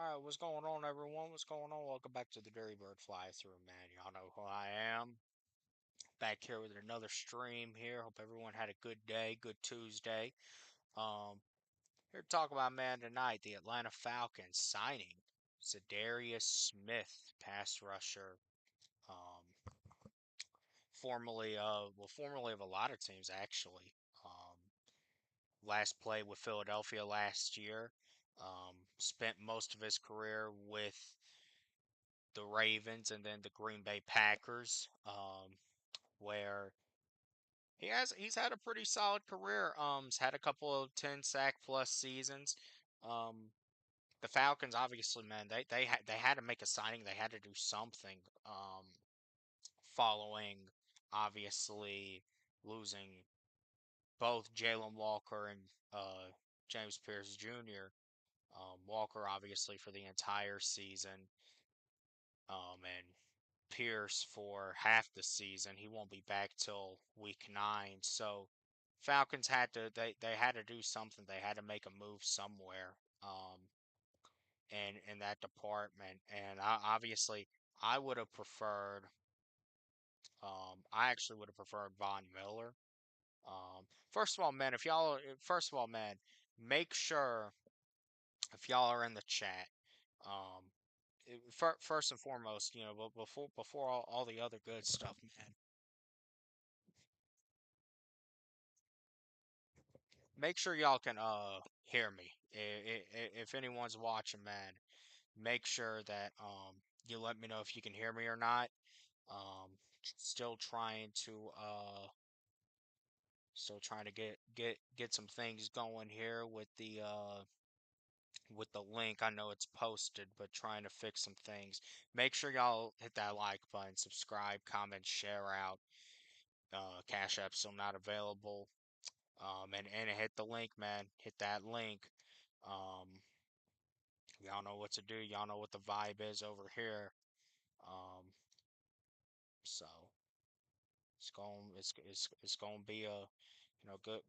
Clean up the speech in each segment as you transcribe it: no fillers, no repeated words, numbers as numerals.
Alright, what's going on, everyone? What's going on? Welcome back to the Dirty Bird Flythrough, man. Y'all know who I am. Back here with another stream here. Hope everyone had a good day, good Tuesday. Um, Here to talk about, man, tonight, the Atlanta Falcons signing Za'Darius Smith, pass rusher, um, formerly of a lot of teams, actually. Um, Last played with Philadelphia last year. Spent most of his career with the Ravens and then the Green Bay Packers, where he's had a pretty solid career. He's had a couple of 10 sack plus seasons. Um, the Falcons, obviously, man, they had to make a signing. They had to do something. Following obviously losing both Jalon Walker and James Pearce Jr. Walker obviously for the entire season. And Pierce for half the season. He won't be back till week 9. So Falcons had to they had to do something. They had to make a move somewhere. In that department. And obviously I would have preferred I actually would have preferred Von Miller. First of all, man, make sure if y'all are in the chat, um, first and foremost, before all the other good stuff, man, make sure y'all can hear me. If anyone's watching, man, make sure that you let me know if you can hear me or not. Um, still trying to get some things going here with the link. I know it's posted, but trying to fix some things. Make sure y'all hit that like button, subscribe, comment, share out. Cash App still not available. And hit the link, man. Hit that link. Um, y'all know what to do. Y'all know what the vibe is over here. Um, so it's gonna be a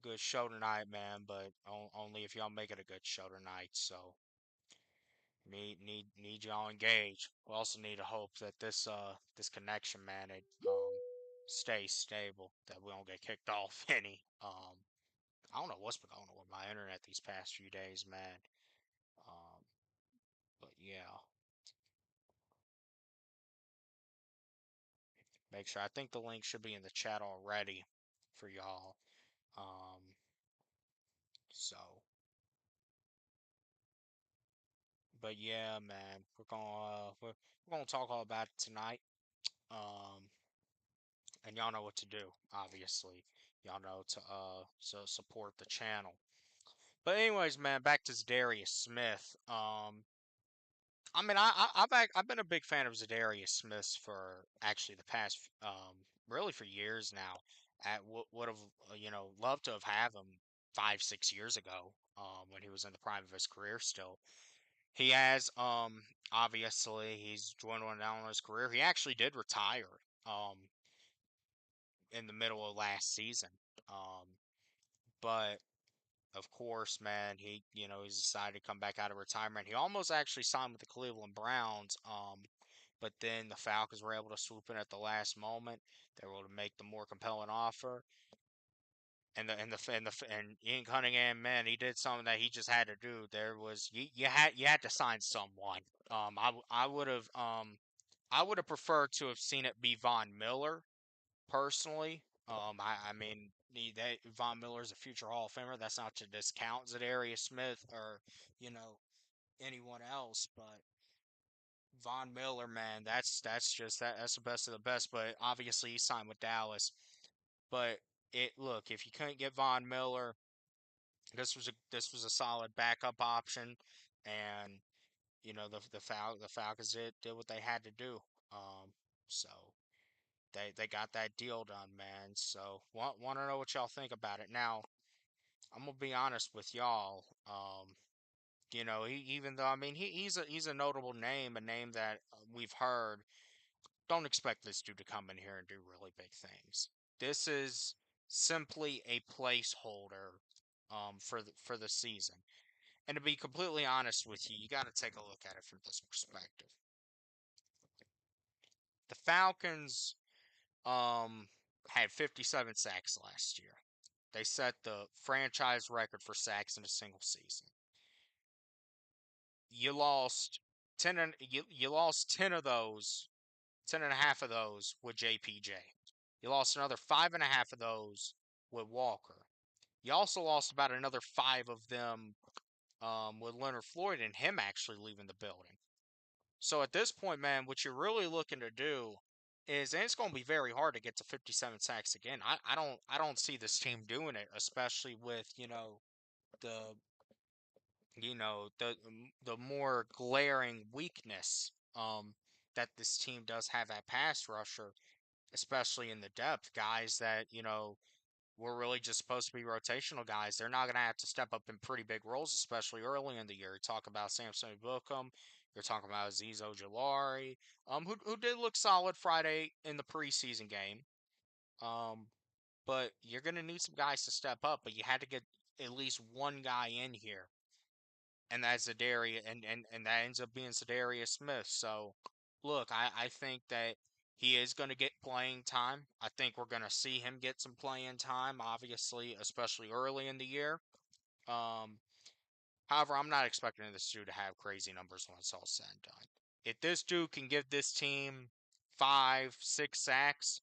good show tonight, man. But only if y'all make it a good show tonight. So need y'all engaged. We also need to hope that this connection, man, it stays stable. That we don't get kicked off any. I don't know what's been going on with my internet these past few days, man. Um, but yeah, make sure. I think the link should be in the chat already for y'all. Um, so, but yeah, man, we're gonna talk all about it tonight. Um, and y'all know what to do. Obviously, y'all know to support the channel. But anyways, man, back to Za'Darius Smith. I mean, I've been a big fan of Za'Darius Smith for actually the past really for years now. At would have loved to have had him 5 6 years ago when he was in the prime of his career. Still, he has obviously he's dwindling down on his career. He actually did retire um in the middle of last season. Um, but of course, man, he's decided to come back out of retirement. He almost actually signed with the Cleveland Browns, but then the Falcons were able to swoop in at the last moment. They were able to make the more compelling offer. And Ian Cunningham, man, he did something that he just had to do. There was you had to sign someone. I would have preferred to have seen it be Von Miller personally. I mean, Von Miller's a future Hall of Famer. That's not to discount Za'Darius Smith or you know anyone else, but Von Miller, man, that's the best of the best. But obviously, he signed with Dallas. But look, if you couldn't get Von Miller, this was a solid backup option, and the Falcons did what they had to do. So they got that deal done, man. So want to know what y'all think about it. Now, I'm gonna be honest with y'all. Even though I mean he's a notable name, a name that we've heard. Don't expect this dude to come in here and do really big things. This is simply a placeholder for the season. And to be completely honest with you, you got to take a look at it from this perspective. The Falcons had 57 sacks last year. They set the franchise record for sacks in a single season. You lost 10 and you lost 10 of those, 10 and a half of those with JPJ. You lost another five and a half of those with Walker. You also lost about another five of them with Leonard Floyd and him actually leaving the building. So at this point, man, what you're really looking to do is, and it's going to be very hard to get to 57 sacks again. I don't see this team doing it, especially with the the more glaring weakness that this team does have at pass rusher, especially in the depth. Guys that were really just supposed to be rotational guys. They're not going to have to step up in pretty big roles, especially early in the year. You talk about Samson Bookham. You're talking about Azeez Ojulari, who did look solid Friday in the preseason game. Um, but you're going to need some guys to step up. But you had to get at least one guy in here, and that's Za'Darius, and that ends up being Za'Darius Smith. So, look, I think that he is going to get playing time. I think we're going to see him get some playing time, obviously, especially early in the year. Um, However, I'm not expecting this dude to have crazy numbers when it's all said and done. If this dude can give this team 5, 6 sacks,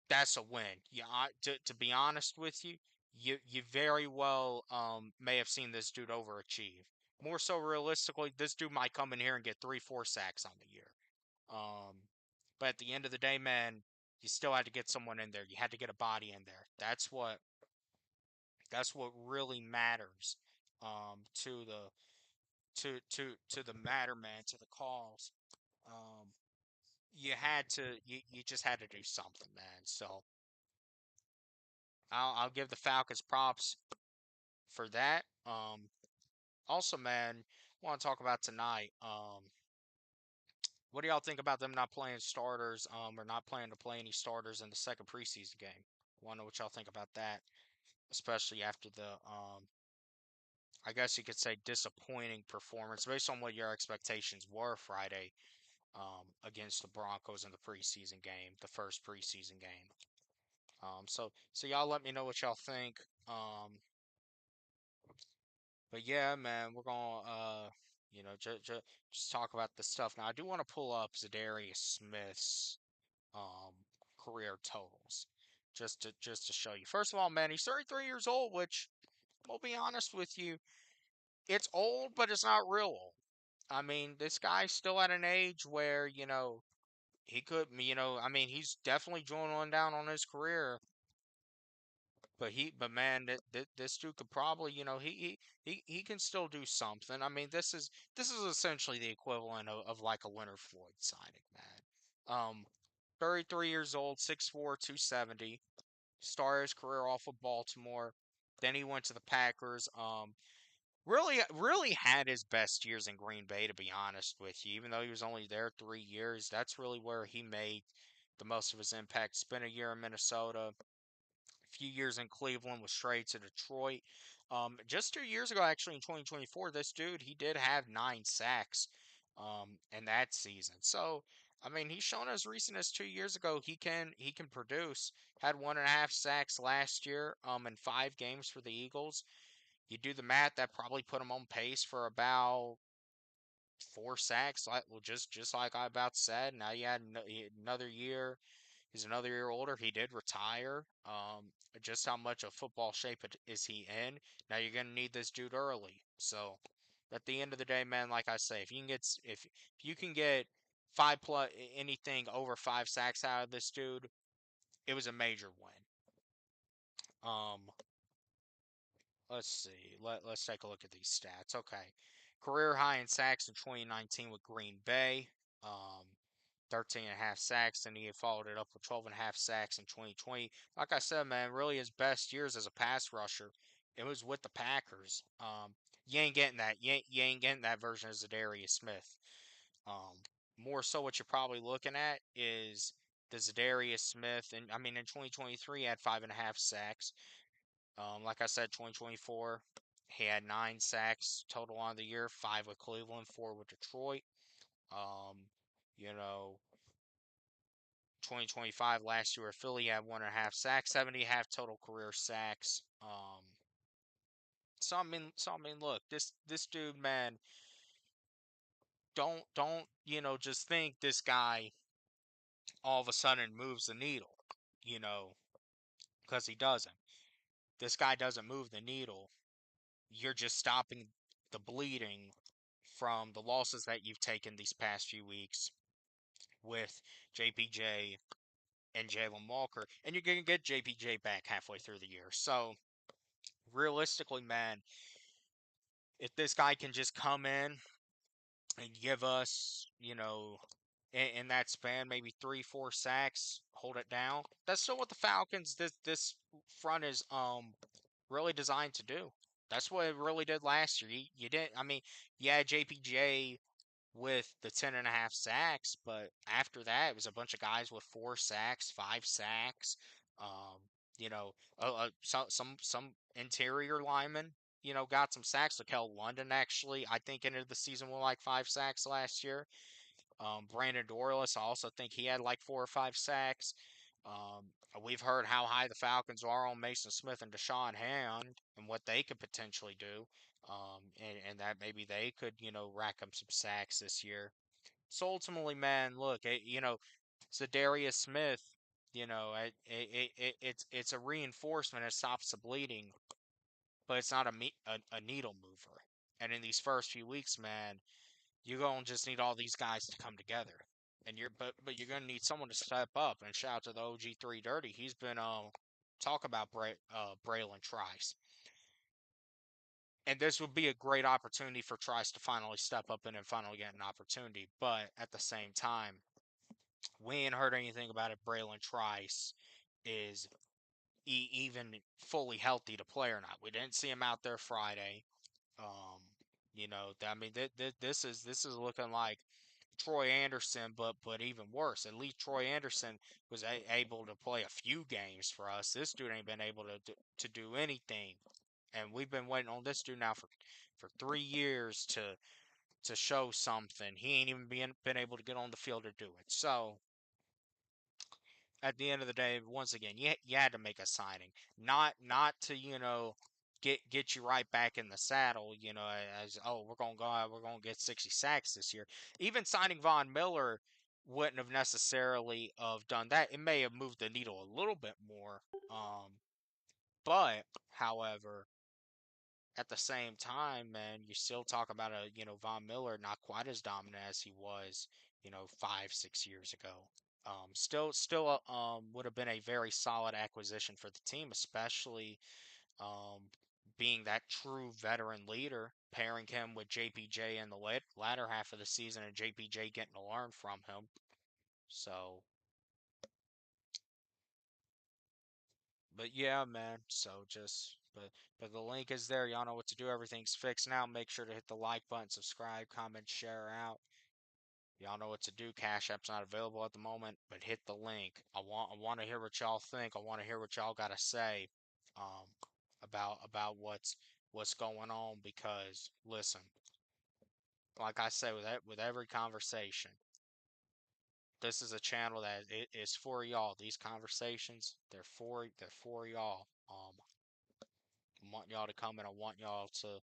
that's a win. Yeah, to be honest with you, you very well may have seen this dude overachieve. More so realistically, this dude might come in here and get 3, 4 sacks on the year. Um, but at the end of the day, man, you still had to get someone in there. You had to get a body in there. That's what really matters. To the to the matter, man, to the cause. Um, you just had to do something, man. So I'll give the Falcons props for that. Also, man, want to talk about tonight. What do y'all think about them not playing starters? Or not planning to play any starters in the second preseason game? Want to know what y'all think about that, especially after the I guess you could say disappointing performance based on what your expectations were Friday against the Broncos in the preseason game, the first preseason game. So y'all let me know what y'all think. But yeah, man, we're gonna just talk about this stuff now. I do want to pull up Za'Darius Smith's um career totals just to show you. First of all, man, he's 33 years old, which I'll be honest with you, it's old, but it's not real old. I mean, this guy's still at an age where he could, I mean, he's definitely drawing on down on his career. But man, this dude could probably, he can still do something. I mean, this is essentially the equivalent of like a Leonard Floyd signing, man. 33 years old, 6'4", 270. Started his career off with Baltimore. Then he went to the Packers. Really had his best years in Green Bay, to be honest with you. Even though he was only there 3 years, that's really where he made the most of his impact. Spent a year in Minnesota, few years in Cleveland, was straight to Detroit. Just 2 years ago, actually in 2024, this dude he did have 9 sacks in that season. So I mean, he's shown as recent as 2 years ago he can produce. Had 1.5 sacks last year in 5 games for the Eagles. You do the math, that probably put him on pace for about 4 sacks. Like well, just like I about said. Now you had another year. He's another year older. He did retire. Just how much of football shape is he in? Now you're gonna need this dude early. So at the end of the day, man, like I say, if you can get 5 plus anything over 5 sacks out of this dude, it was a major win. Um, let's see. Let's take a look at these stats. Okay, career high in sacks in 2019 with Green Bay. Um, 13 and a half sacks, and he had followed it up with 12 and a half sacks in 2020. Like I said, man, really his best years as a pass rusher, it was with the Packers. You ain't getting that. You ain't getting that version of Za'Darius Smith. Um, More so, what you're probably looking at is the Za'Darius Smith, and I mean in 2023 he had 5.5 sacks. Like I said, 2024 He had 9 sacks total on the year, 5 with Cleveland, 4 with Detroit. Um, you know, 2025 last year, Philly had 1.5 sacks, 70.5 total career sacks. So I mean, look, this dude, man, don't just think this guy all of a sudden moves the needle, you know, because he doesn't. This guy doesn't move the needle. You're just stopping the bleeding from the losses that you've taken these past few weeks with JPJ and Jalon Walker, and you're gonna get JPJ back halfway through the year. So realistically, man, if this guy can just come in and give us, in that span, maybe 3, 4 sacks, hold it down. That's still what the Falcons this front is really designed to do. That's what it really did last year. You didn't. I mean, yeah, JPJ with the 10.5 sacks, but after that, it was a bunch of guys with 4 sacks, 5 sacks. Um, some interior linemen, got some sacks. Kel London actually, I think, ended the season with like 5 sacks last year. Brandon Dorlus, I also think he had like 4 or 5 sacks. Um, we've heard how high the Falcons are on Mason Smith and Deshaun Hand and what they could potentially do. And that maybe they could, rack up some sacks this year. So ultimately, man, look, Za'Darius Smith, it's a reinforcement. It stops the bleeding, but it's not a needle mover. And in these first few weeks, man, you're gonna just need all these guys to come together, and but you're gonna need someone to step up. And shout out to the OG3 Dirty. He's been talk about Braylon Trice, and this would be a great opportunity for Trice to finally step up and finally get an opportunity. But at the same time, we ain't heard anything about it. Braylon Trice is even fully healthy to play or not. We didn't see him out there Friday. Um, I mean, this is looking like Troy Anderson, but even worse. At least Troy Anderson was able to play a few games for us. This dude ain't been able to do anything, and we've been waiting on this dude now for 3 years to show something. He ain't even been able to get on the field to do it. So at the end of the day, once again, you had to make a signing, not to get you right back in the saddle. As oh we're gonna go out, we're gonna get 60 sacks this year. Even signing Von Miller wouldn't have necessarily have done that. It may have moved the needle a little bit more. But however, at the same time, man, you still talk about Von Miller not quite as dominant as he was, 5, 6 years ago. Still, would have been a very solid acquisition for the team, especially um, being that true veteran leader, pairing him with JPJ in the latter half of the season, and JPJ getting to learn from him. So, but yeah, man. But the link is there. Y'all know what to do. Everything's fixed now. Make sure to hit the like button, subscribe, comment, share out. Y'all know what to do. Cash App's not available at the moment, but hit the link. I want to hear what y'all think. I want to hear what y'all got to say um, about what's going on because listen, like I say with every conversation, this is a channel that it is for y'all. These conversations, they're for y'all. I want y'all to come and I want y'all to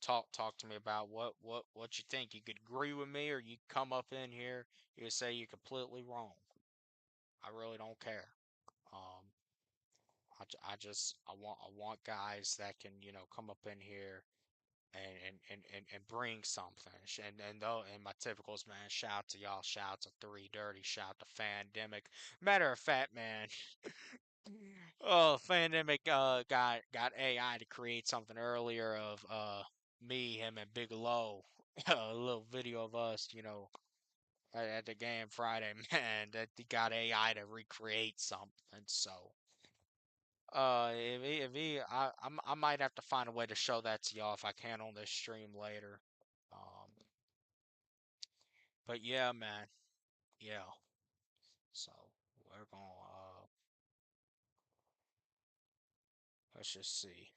talk to me about what you think. You could agree with me, or you come up in here, you say you're completely wrong. I really don't care. Um, I want guys that can come up in here and bring something. And my typicals, man. Shout out to y'all. Shout out to Three Dirty. Shout out to Fandemic. Matter of fact, man. Oh, Fandemic got AI to create something earlier of me, him, and Big Low. A little video of us, at the game Friday, man. That he got AI to recreate something. So, I might have to find a way to show that to y'all if I can on this stream later. Um, but yeah, man. Yeah. So we're gonna let's just see.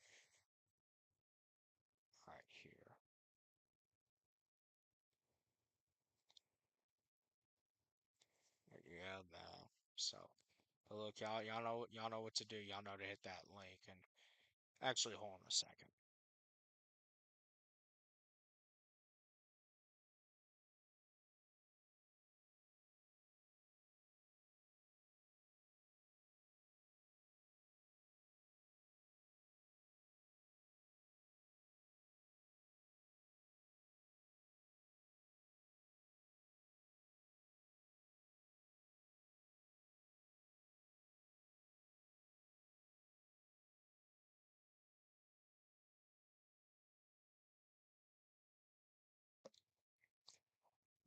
So, but look, y'all know what to do. Y'all know to hit that link. And actually, hold on a second.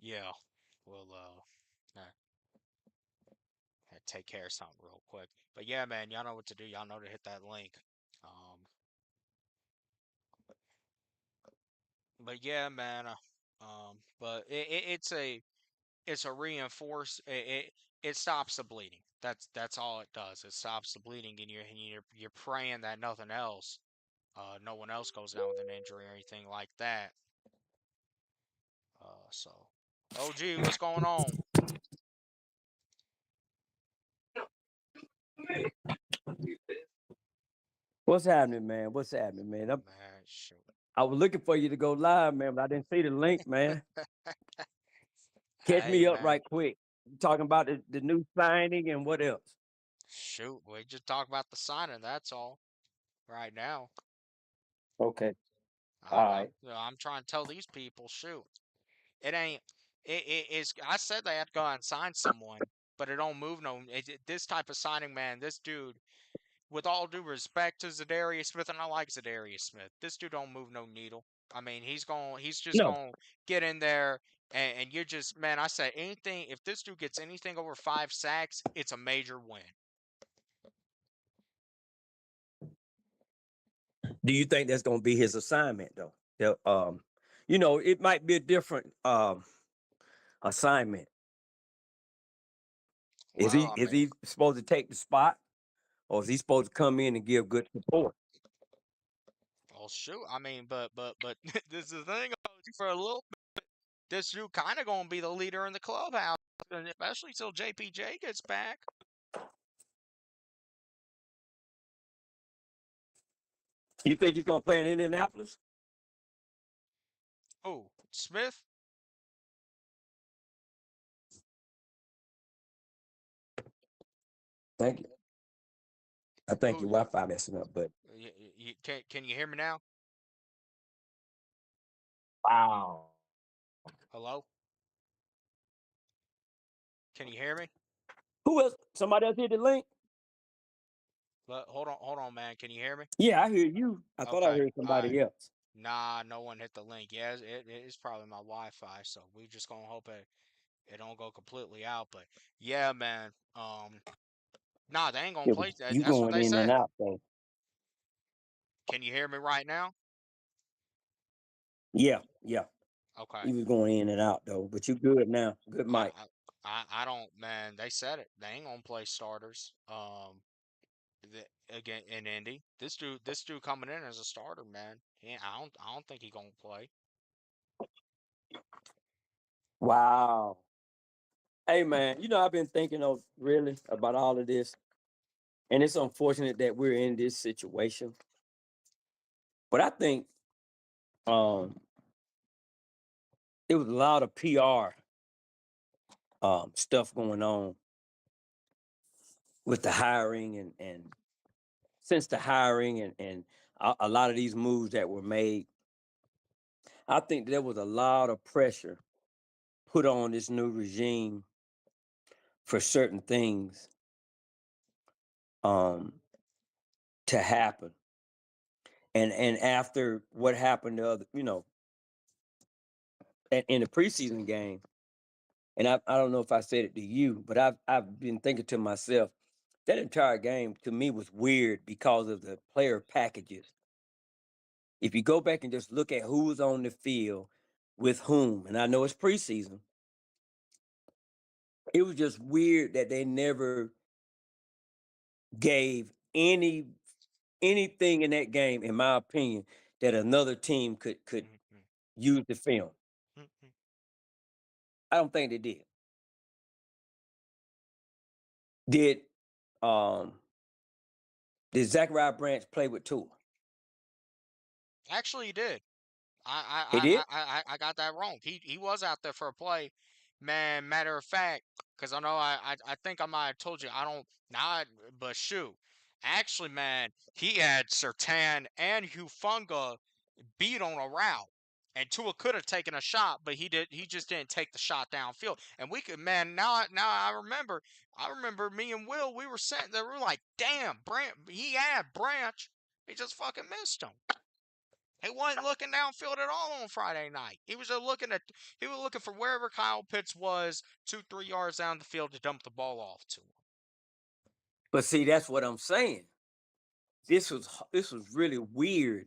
Yeah, we'll take care of something real quick. But yeah, man, y'all know what to do. Y'all know to hit that link. Um, but yeah, man. But it's a reinforce. It stops the bleeding. That's all it does. It stops the bleeding, and you're praying that nothing else, no one else goes down with an injury or anything like that. So, OG, what's going on, What's happening, man? What's happening, man? man? Shoot. I was looking for you to go live, man, but I didn't see the link, man. Catch Hey, me up man. right quick. You talking about the new signing and what else? Shoot, we just talk about the signing. That's all right now. Okay. All I'm I'm right. I'm trying to tell these people, shoot, it ain't. It's. I said they had to go out and sign someone, but it don't move no. This type of signing, man. This dude, with all due respect to Za'Darius Smith, and I like Za'Darius Smith, this dude don't move no needle. I mean, he's just No. going to get in there, and you're just, man. I said anything. If this dude gets anything over 5 sacks, it's a major win. Do you think that's gonna be his assignment though? It might be a different assignment. Is Well, he I is mean, he supposed to take the spot or is he supposed to come in and give good support? well, shoot. I mean, but this is the thing. For a little, this dude kind of going to be the leader in the clubhouse, and especially till JPJ gets back. You think he's gonna play in Indianapolis? Oh, Smith. Thank you. I think Who? your Wi-Fi messing up, but Can you hear me now? wow. Hello? Can you hear me? Who else? Somebody else hit the link? Hold on, man. Can you hear me? Yeah, I hear you. I thought I Okay. heard All right. somebody else. Nah, no one hit the link. Yeah, it's probably my Wi-Fi, so we just gonna hope it don't go completely out. But yeah, man. Nah, they ain't gonna Yeah, but play. you That's what going they in and said. out though. Can you hear me right now? Yeah, yeah. Okay. You was going in and out though, but you good now. Good I, mic. I don't, man. They said it. They ain't gonna play starters. Again in Indy, this dude coming in as a starter, man. I don't think he gonna play. Wow. Hey man, I've been thinking of really about all of this, and it's unfortunate that we're in this situation. But I think um it was a lot of PR stuff going on with the hiring and since the hiring and a lot of these moves that were made. I think there was a lot of pressure put on this new regime for certain things um, to happen. And after what happened the other, in the preseason game, and I don't know if I said it to you, but I've been thinking to myself that entire game to me was weird because of the player packages. If you go back and just look at who was on the field with whom, and I know it's preseason, it was just weird that they never gave anything in that game, in my opinion, that another team could Mm-hmm. use the film. Mm-hmm. I don't think they did. Did um did Zachariah Branch play with Tua? Actually, he did. He did? I got that wrong. He was out there for a play, man. Matter of fact, because I know I think I might have told you I don't now, but shoot, actually, man, he had Sertan and Hufunga beat on a route. And Tua could have taken a shot, but he just didn't take the shot downfield. And we could, man. Now I remember. I remember me and Will. We were sitting there. We were like, "Damn, Branch. He had Branch. He just fucking missed him." He wasn't looking downfield at all on Friday night. He was just he was looking for wherever Kyle Pitts was, 2, 3 yards down the field to dump the ball off to him. But see, that's what I'm saying. This was really weird.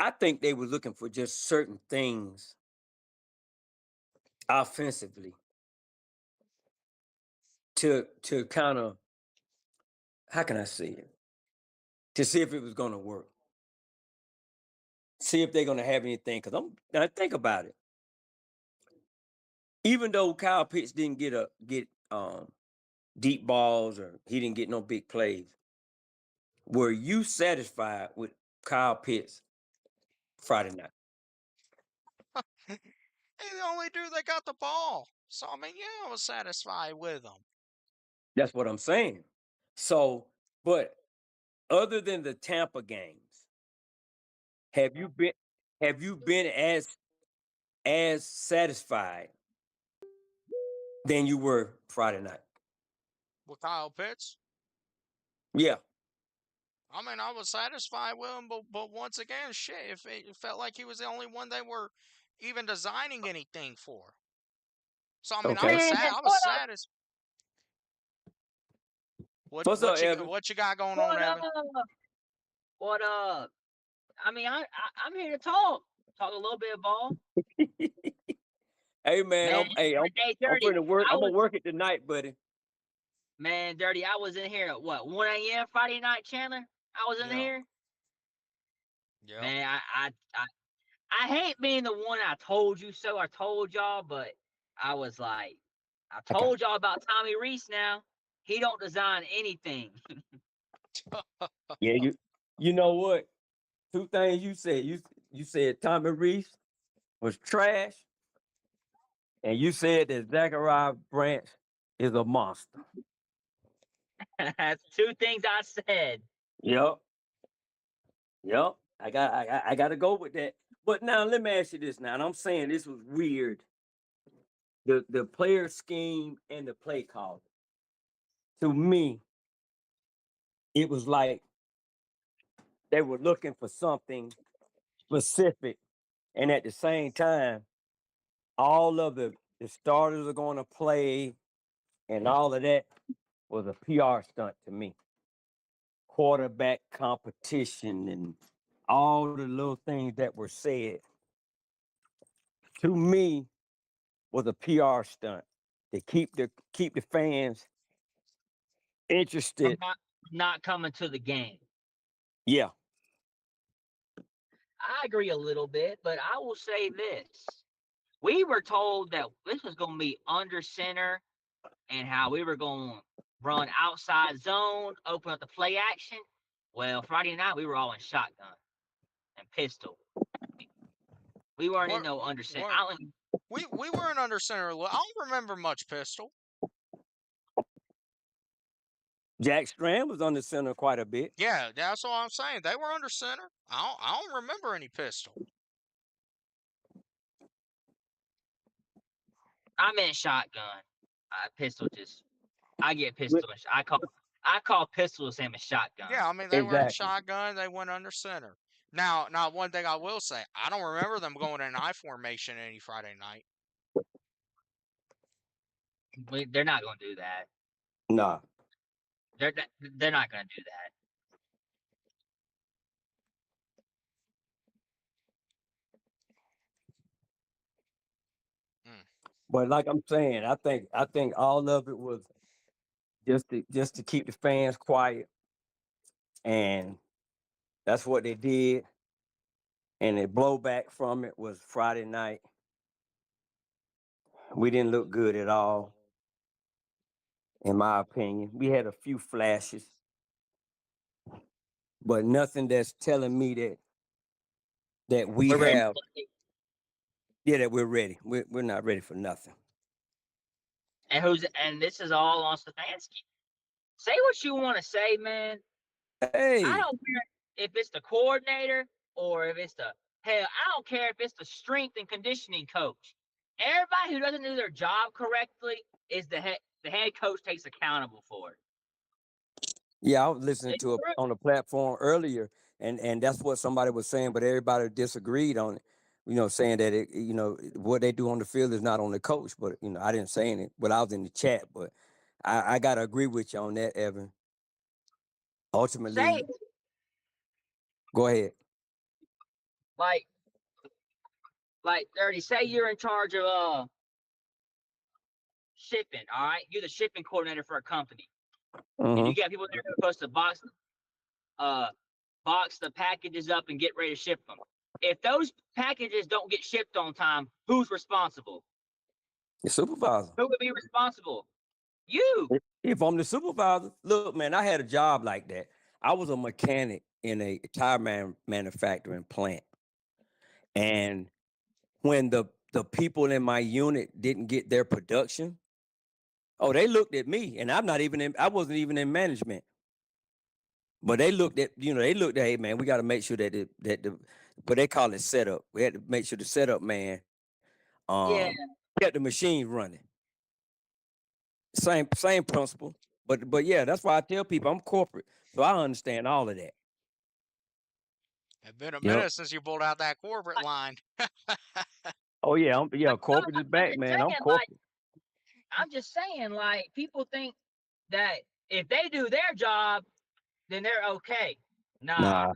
I think they were looking for just certain things offensively to kind of, how can I say it? To see if it was going to work. See if they're going to have anything. Because now think about it. Even though Kyle Pitts didn't get deep balls or he didn't get no big plays, were you satisfied with Kyle Pitts Friday night? He's the only dude that got the ball. So I mean, yeah, I was satisfied with him. That's what I'm saying. So, but other than the Tampa games, have you been have you been as satisfied than you were Friday night? With Kyle Pitts, Yeah. I mean, I was satisfied with him, but once again, shit, it felt like he was the only one they were even designing anything for. So I mean, Okay. Man, I was what up? satisfied. What's up, Evan? What you got going on, What Evan? up? What up? I mean, I'm here to talk a little bit of ball. Hey man, Man, hey, I'm Dirty, finna work. I I'm gonna was, work it tonight, buddy. man, Dirty, I was in here at what, 1 a.m. Friday night, Chandler? I was in Yeah, here. yeah. Man, I hate being the one I told you so. I told y'all, but I was like, I I got told y'all about Tommy Reese now. He don't design anything. Yeah, you know what? Two things you said. You said Tommy Reese was trash, and you said that Zachariah Branch is a monster. That's two things I said. Yep. Yep. I got to go with that. But now let me ask you this. Now, and I'm saying this was weird. The player scheme and the play call. To me, it was like they were looking for something specific, and at the same time, all of the starters are going to play, and all of that was a PR stunt to me. Quarterback competition and all the little things that were said to me was a PR stunt to keep the fans From interested. not coming to the game. Yeah. I agree a little bit, but I will say this. We were told that this was going to be under center and how we were going to run outside zone, open up the play action. Well, Friday night, we were all in shotgun and pistol. We weren't in What no under center. what we weren't under center. I don't remember much pistol. Jack Strand was on the center quite a bit. Yeah, that's what I'm saying. They were under center. I don't remember any pistol. I'm in shotgun. Pistol just, I get With- pistol. I call pistol the same as shotgun. Yeah, I mean they were in Exactly. shotgun. They went under center. Now one thing I will say, I don't remember them going in I formation any Friday night. They're not going to do that. Nah. They're not going to do that. Mm. But like I'm saying, I think all of it was just to keep the fans quiet, and that's what they did. And the blowback from it was Friday night. We didn't look good at all. in my opinion. We had a few flashes, but nothing that's telling me that we We're ready to have, play. yeah, that we're ready. We're not ready for nothing. And this is all on Stefanski. Say what you want to say, man. I Hey, don't care if it's the coordinator or if it's the hell. I don't care if it's the strength and conditioning coach. Everybody who doesn't do their job correctly is the head coach takes accountable for it. yeah, I was listening It's to true. on a platform earlier, and that's what somebody was saying, but everybody disagreed on it. Saying that what they do on the field is not on the coach. But I didn't say it, but I was in the chat. But I gotta agree with you on that, Evan. Say Ultimately, go ahead. like Dirty. Say you're in charge of shipping. All right, you're the shipping coordinator for a company, and Hmm. you got people there who are supposed to uh box the packages up and get ready to ship them. If those packages don't get shipped on time, who's responsible? The supervisor. Who would be responsible? You. If I'm the supervisor, look, man, I had a job like that. I was a mechanic in a tire manufacturing plant, and when the people in my unit didn't get their production, oh, they looked at me, and I wasn't even in management, but they looked at, hey, man, we got to make sure what they call it setup. We had to make sure the setup man, Yeah. kept the machine running. Same principle, but yeah, that's why I tell people I'm corporate, so I understand all of that. It's been a You know, minute since you pulled out that corporate line. oh yeah, yeah, No, corporate is I'm back, just man. I'm saying, like, corporate. people think that if they do their job, then they're okay. Nah, Nah, nah,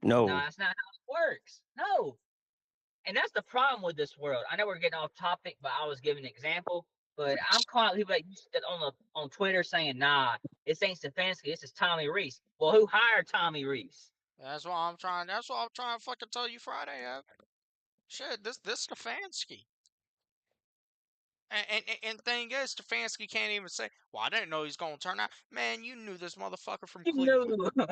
no. that's not how it works. No. And that's the problem with this world. I know we're getting off topic, but I was giving an example. But I'm calling people like on Twitter saying, "Nah, this ain't Stefanski. This is Tommy Reese." Well, who hired Tommy Reese? That's what I'm trying. That's what I'm trying to fucking tell you Friday. Shit, this Stefanski. And thing is, Stefanski can't even say, "Well, I didn't know he's gonna turn out." Man, you knew this motherfucker from You Cleveland. knew.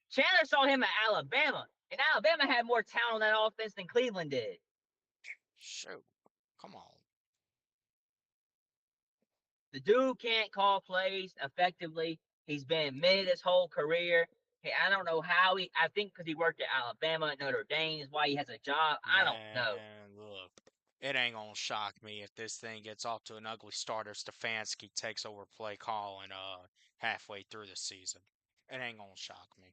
Chandler saw him at Alabama, and Alabama had more talent on that offense than Cleveland did. Shoot, come on. The dude can't call plays effectively. He's been mid his whole career. Hey, I don't know how he. I think because he worked at Alabama and Notre Dame is why he has a job. I don't know. Man, look, it ain't gonna shock me if this thing gets off to an ugly start if Stefanski takes over play calling halfway through the season. It ain't gonna shock me.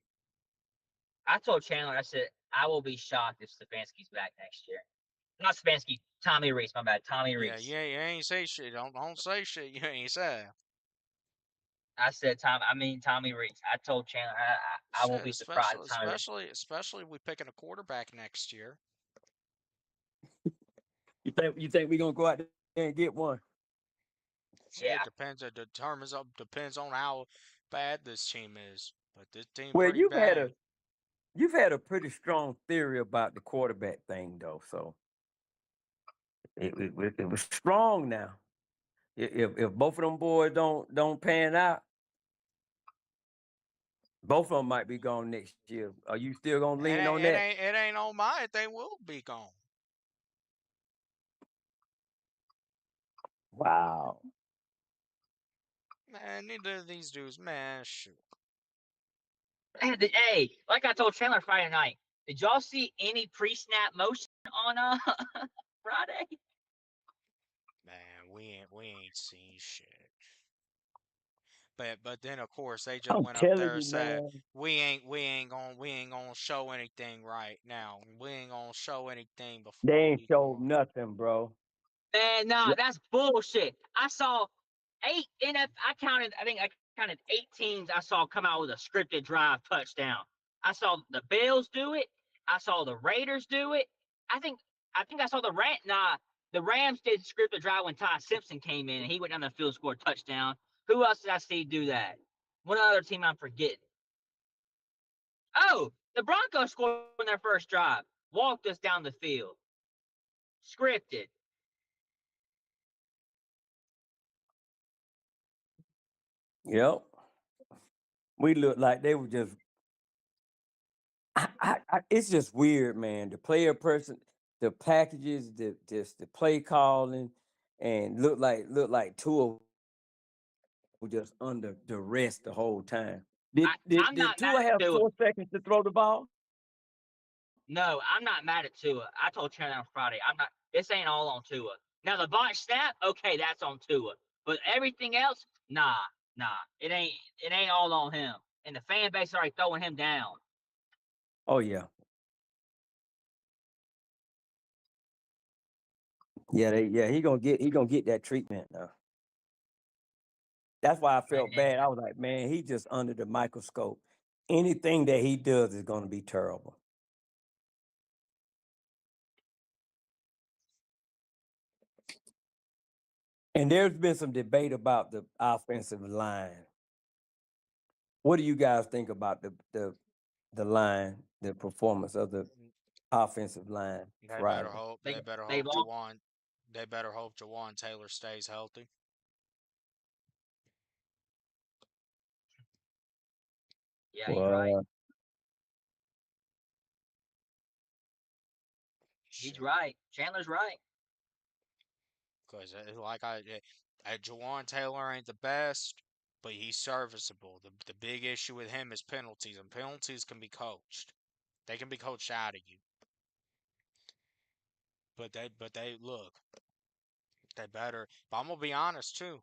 I told Chandler, I said, I will be shocked if Stefanski's back next year. Not Stefanski, Tommy Reese. My bad, Tommy Yeah, Reese. yeah, you ain't say shit. Don't say shit. You ain't say. I said Tommy Reese. I told Chandler, I won't Shit, be surprised if especially Tommy Reese. especially if we picking a quarterback next year. You think we're gonna go out there and get one? It Yeah, depends. It depends on how bad this team is. But this team Well, pretty bad. you've had a pretty strong theory about the quarterback thing, though. So it was strong. Now, if both of them boys don't pan out, both of them might be gone next year. Are you still gonna And lean it, on it that? ain't it ain't on my. They will be gone. Wow. Man, neither of these dudes. Man, shoot. hey, like I told Chandler Friday night, did y'all see any pre-snap motion on Friday? Man, we ain't seen shit. But then of course they just I'm went up telling there and you, said man. we ain't gonna show anything right now. We ain't gonna show anything They before ain't week showed 1. nothing, bro. Man, nah, Yep. that's bullshit. I saw eight NF. I think I counted 8 teams I saw come out with a scripted drive touchdown. I saw the Bills do it. I saw the Raiders do it. I think I saw the Rams did scripted drive when Ty Simpson came in and he went down the field and scored a touchdown. Who else did I see do that? One other team I'm forgetting. Oh, the Broncos scored on their first drive. Walked us down the field. Scripted. Yep. We looked like they were just. It's just weird, man. The player person, the packages, the play calling, and look like Tua was just under duress the whole time. Did did I'm did not mad Tua at have Tua. 4 seconds to throw the ball? No, I'm not mad at Tua. I told Chandler on Friday, I'm not. This ain't all on Tua. Now the botch snap, okay, that's on Tua. But everything else, nah, nah. It ain't all on him. And the fan base already throwing him down. Oh yeah, yeah. He gonna get that treatment now. That's why I Man, felt bad. I was like, man, he just under the microscope. Anything that he does is gonna be terrible. And there's been some debate about the offensive line. What do you guys think about the line, the performance of the offensive line They better Friday? hope. they They better they hope lost. Jawan. They better hope Jawan Taylor stays healthy. Yeah, he's right. Well, He's Shit, right. Chandler's right. because Jawan Taylor ain't the best, but he's serviceable. The big issue with him is penalties, and penalties can be coached. They can be coached out of you. But they look. They better. But I'm gonna be honest too.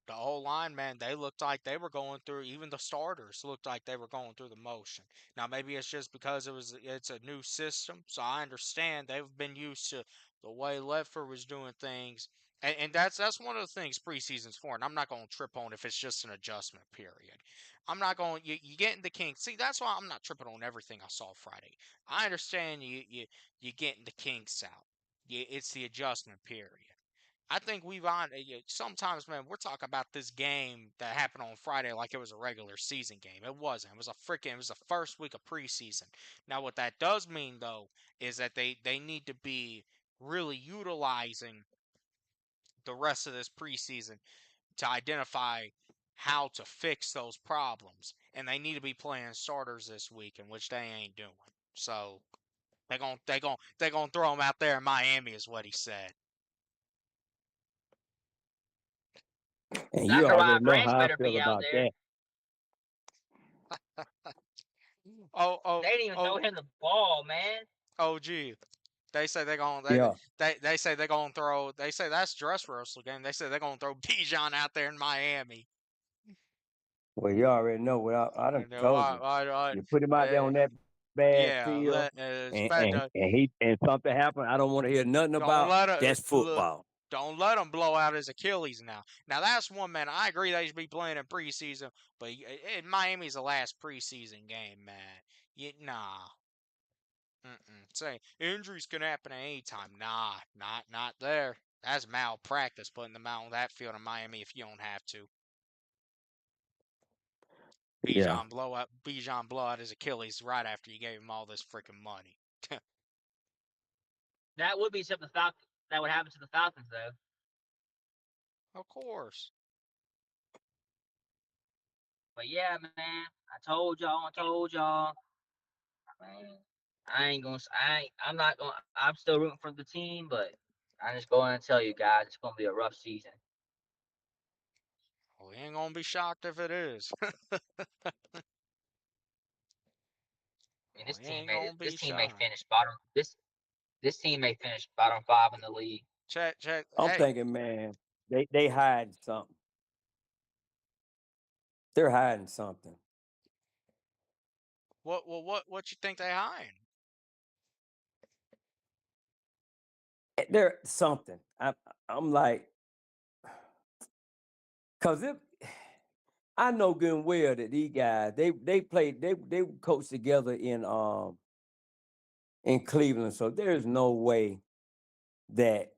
The whole line, man, they looked like they were going through. Even the starters looked like they were going through the motion. Now maybe it's just because it's a new system, so I understand they've been used to the way Ledford was doing things, and that's one of the things preseason's for. And I'm not going to trip on if it's just an adjustment period. I'm not going. You get in the kinks. See, that's why I'm not tripping on everything I saw Friday. I understand you getting the kinks out. It's the adjustment period. I think we've on sometimes, man. We're talking about this game that happened on Friday like it was a regular season game. It wasn't. It was the first week of preseason. Now, what that does mean though is that they need to be really utilizing the rest of this preseason to identify how to fix those problems, and they need to be playing starters this week, in which they ain't doing. So they're gonna throw them out there in Miami, is what he said. and you Zachariah already know Branch how I better feel be out about there. that. Oh, oh, They didn't even throw oh, him the ball, man. oh, gee. They say they're going. Yeah. They say they're going to throw. They say that's dress rehearsal game. They say they're going to throw Bijan out there in Miami. Well, you already know what I done And told you. You put him out there uh, on that bad yeah, field, it's and bad. and, and he and something happened. I don't want to hear nothing Don't about. let That's look. football. Don't let him blow out his Achilles now. Now that's one, man. I agree they should be playing in preseason, but Miami's the last preseason game, man. Nah. Say injuries can happen at any time. Nah, not there. That's malpractice putting them out on that field in Miami if you don't have to. Yeah. Bijan blow out his Achilles right after you gave him all this freaking money. That would be something that would happen to the Falcons, though. Of course. But yeah, man, I told y'all. I told y'all. Man, I ain't gonna. I ain't, I'm not gonna. I'm still rooting for the team, but I'm just going to tell you guys, it's gonna be a rough season. We ain't gonna be shocked if it is. I mean, this We team ain't may gonna this be team may shocked. finish bottom. This team may finish bottom five in the league. Check. I'm Hey, thinking, man, they hiding something. They're hiding something. what you think they hiding? They're something. I'm like, cause if I know good and well that these guys they played they coached together in Cleveland, so there's no way that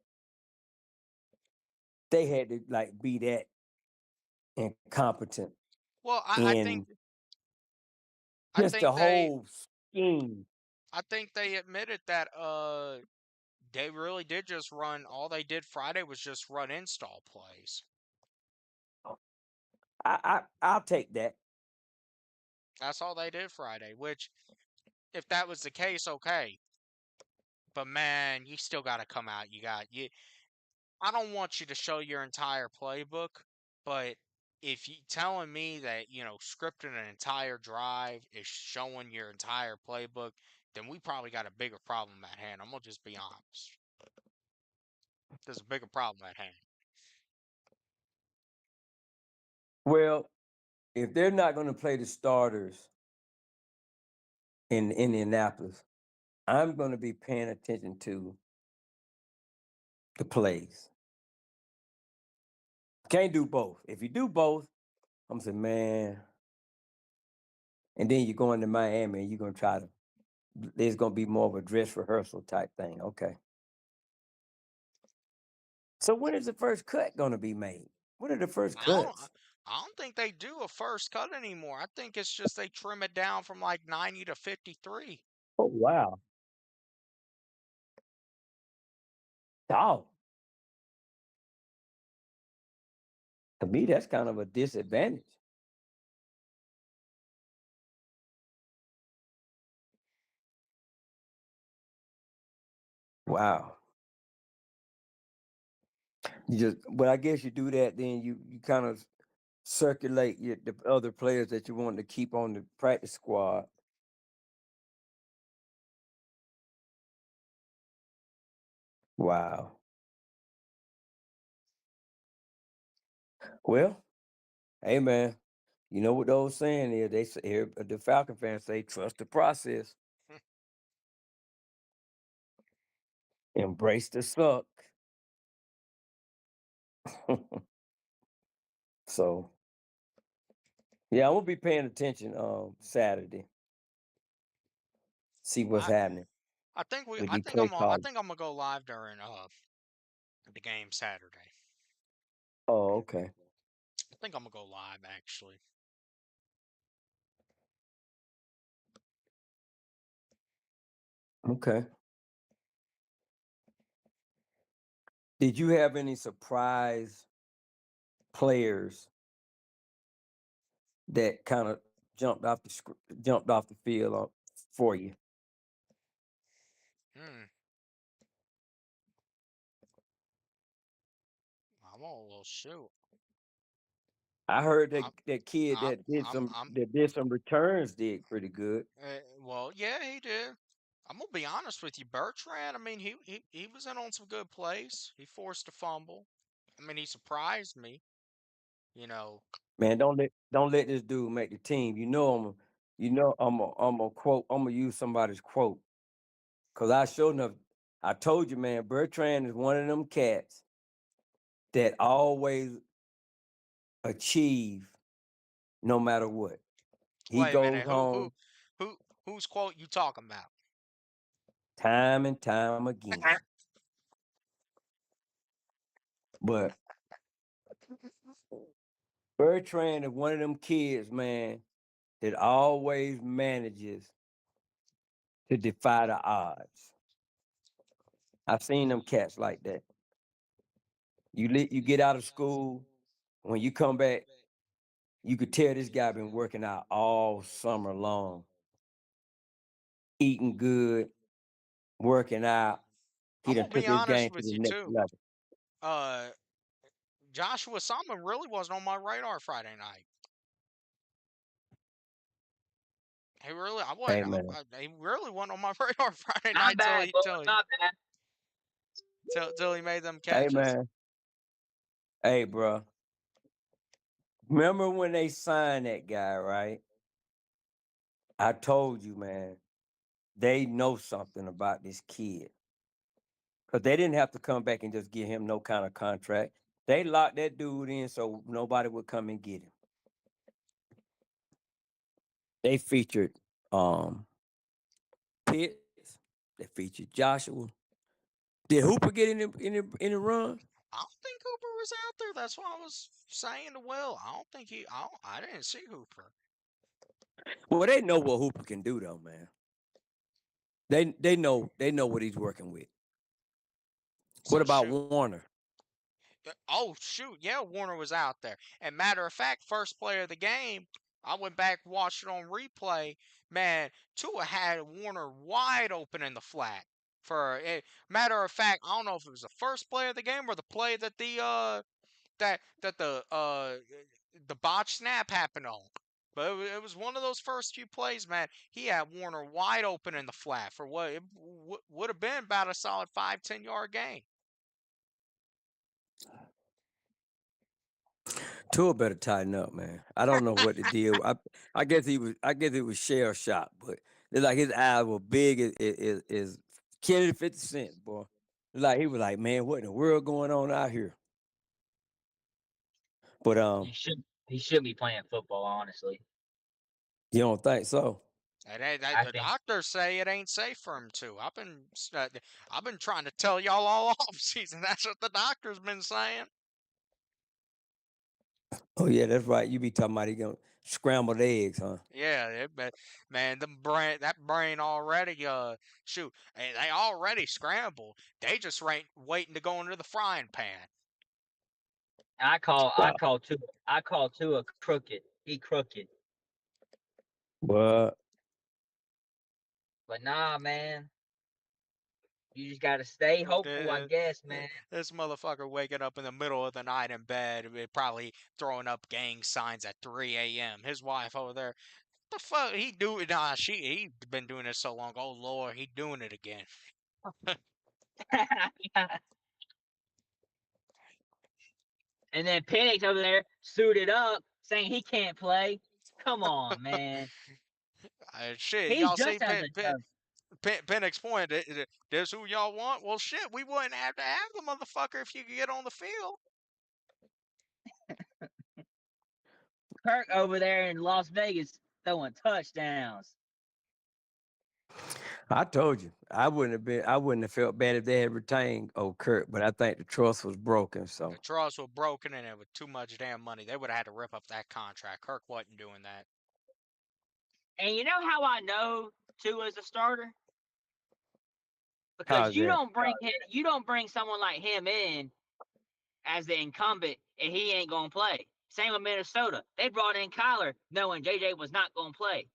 they had to like be that incompetent Well, in I just the think they whole scheme. admitted that they really did just run. All they did Friday was just run install plays. I'll take that. That's all they did Friday. Which, if that was the case, okay. But man, you still got to come out. You. I don't want you to show your entire playbook, but if you telling me that scripting an entire drive is showing your entire playbook, then we probably got a bigger problem at hand. I'm gonna just be honest. There's a bigger problem at hand. Well, if they're not going to play the starters in Indianapolis, I'm going to be paying attention to the plays. Can't do both. If you do both, I'm saying, man, and then you're going to Miami and you're going to try to, there's going to be more of a dress rehearsal type thing. Okay. So when is the first cut going to be made? What are the first I don't. cuts? I don't think they do a first cut anymore. I think it's just they trim it down from like 90 to 53. Oh, wow. Oh, to me, that's kind of a disadvantage. Wow. But I guess you do that, then you kind of circulate the other players that you want to keep on the practice squad. Wow. Well, hey man, you know what those saying is? They say the Falcon fans say trust the process, embrace the suck. So yeah, I'm gonna be paying attention Saturday, see what's I happening I think we. with I these think play I'm. I calls. think I'm gonna go live during the game Saturday. Oh, okay. I think I'm gonna go live actually. Okay. Did you have any surprise players that kind of jumped off the field for you? Hmm. I'm all well shoot. I heard I'm. that kid I'm. that did I'm. some I'm. that did some returns did pretty good. Well, yeah, he did. I'm gonna be honest with you, Bertrand. I mean, he was in on some good plays. He forced a fumble. I mean, he surprised me. You know. Man, don't let this dude make the team. I'm gonna use somebody's quote because I sure enough I told you, man, Bertrand is one of them cats that always achieve no matter what. He Wait a goes minute. home Who whose quote you talking about? time and time again. But Bertrand is one of them kids, man, that always manages to defy the odds. I've seen them cats like that. You get out of school, when you come back, you could tell this guy been working out all summer long, eating good, working out. He I'm done gonna took be his honest game to with the you next too. level. Uh, Joshua Salmon really wasn't on my radar Friday night. He really, I wasn't. Hey man, He really wasn't on my radar Friday My night till bad, he boy. till he My bad. till he made them hey catches. man, hey bro. Remember when they signed that guy, right? I told you, man, they know something about this kid. Because they didn't have to come back and just give him no kind of contract. They locked that dude in so nobody would come and get him. They featured Pitts. They featured Joshua. Did Hooper get in the run? I don't think Hooper was out there. That's what I was saying to Will. I don't think he. I didn't see Hooper. Well, they know what Hooper can do though, man. They know what he's working with. What So about shoot. Warner? Oh shoot, yeah, Warner was out there. And matter of fact, first play of the game, I went back watched it on replay. Man, Tua had Warner wide open in the flat. For matter of fact, I don't know if it was the first play of the game or the play that the botch snap happened on. But it was one of those first few plays, man. He had Warner wide open in the flat for what it would have been about a solid 5-10 yard gain. Tua better tighten up, man. I don't know what the deal. I guess he was. I guess it was shell shock, but it's like his eyes were big as Kennedy 50 Cent, boy. It's like he was like, man, what in the world going on out here? But He should be playing football, honestly. you don't think so? I The think doctors say it ain't safe for him to. I've been trying to tell y'all all off season. That's what the doctor's been saying. Oh yeah, that's right. You be talking about he gonna scrambled eggs, huh? Yeah, but man, that brain already shoot, they already scrambled. They just waiting to go into the frying pan. Wow. I call Tua crooked. He crooked. What? But nah, man. You just gotta stay hopeful, I guess, man. This motherfucker waking up in the middle of the night in bed, probably throwing up gang signs at 3 a.m. His wife over there, the fuck he do? Nah, he been doing this so long. Oh Lord, he doing it again. And then Penix over there suited up, saying he can't play. Come on, man. Shit, He's y'all see just as a joke. Penix point. This who y'all want? Well, shit, we wouldn't have to have the motherfucker if you could get on the field. Kirk over there in Las Vegas throwing touchdowns. I told you I wouldn't have been. I wouldn't have felt bad if they had retained old Kirk, but I think the trust was broken. The So trust was broken in it with too much damn money. They would have had to rip up that contract. Kirk wasn't doing that. And you know how I know Tua's a starter? Because how's that? you don't bring someone like him in as the incumbent and he ain't gonna play. Same with Minnesota. They brought in Kyler knowing JJ was not gonna play.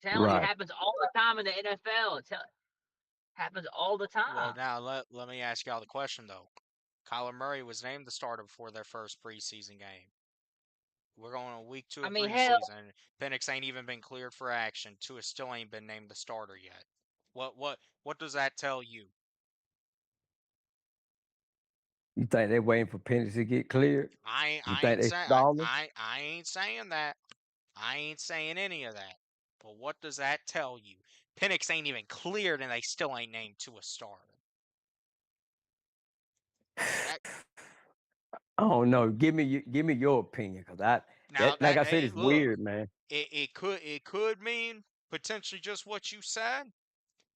I'm telling you, it Right. happens all the time in the NFL. It happens all the Well, time. now let me ask y'all the question though. Kyler Murray was named the starter before their first preseason game. We're going on week 2 I of mean, hell, preseason. Penix ain't even been cleared for action. Tua still ain't been named the starter yet. What does that tell you? You think they're waiting for Penix to get cleared? You think they stalling? I ain't saying that. I ain't saying any of that. But what does that tell you? Penix ain't even cleared and they still ain't named to a starter. That I don't know. Give me your opinion, cause now like that I said, hey it's look, weird, man. it could mean potentially just what you said.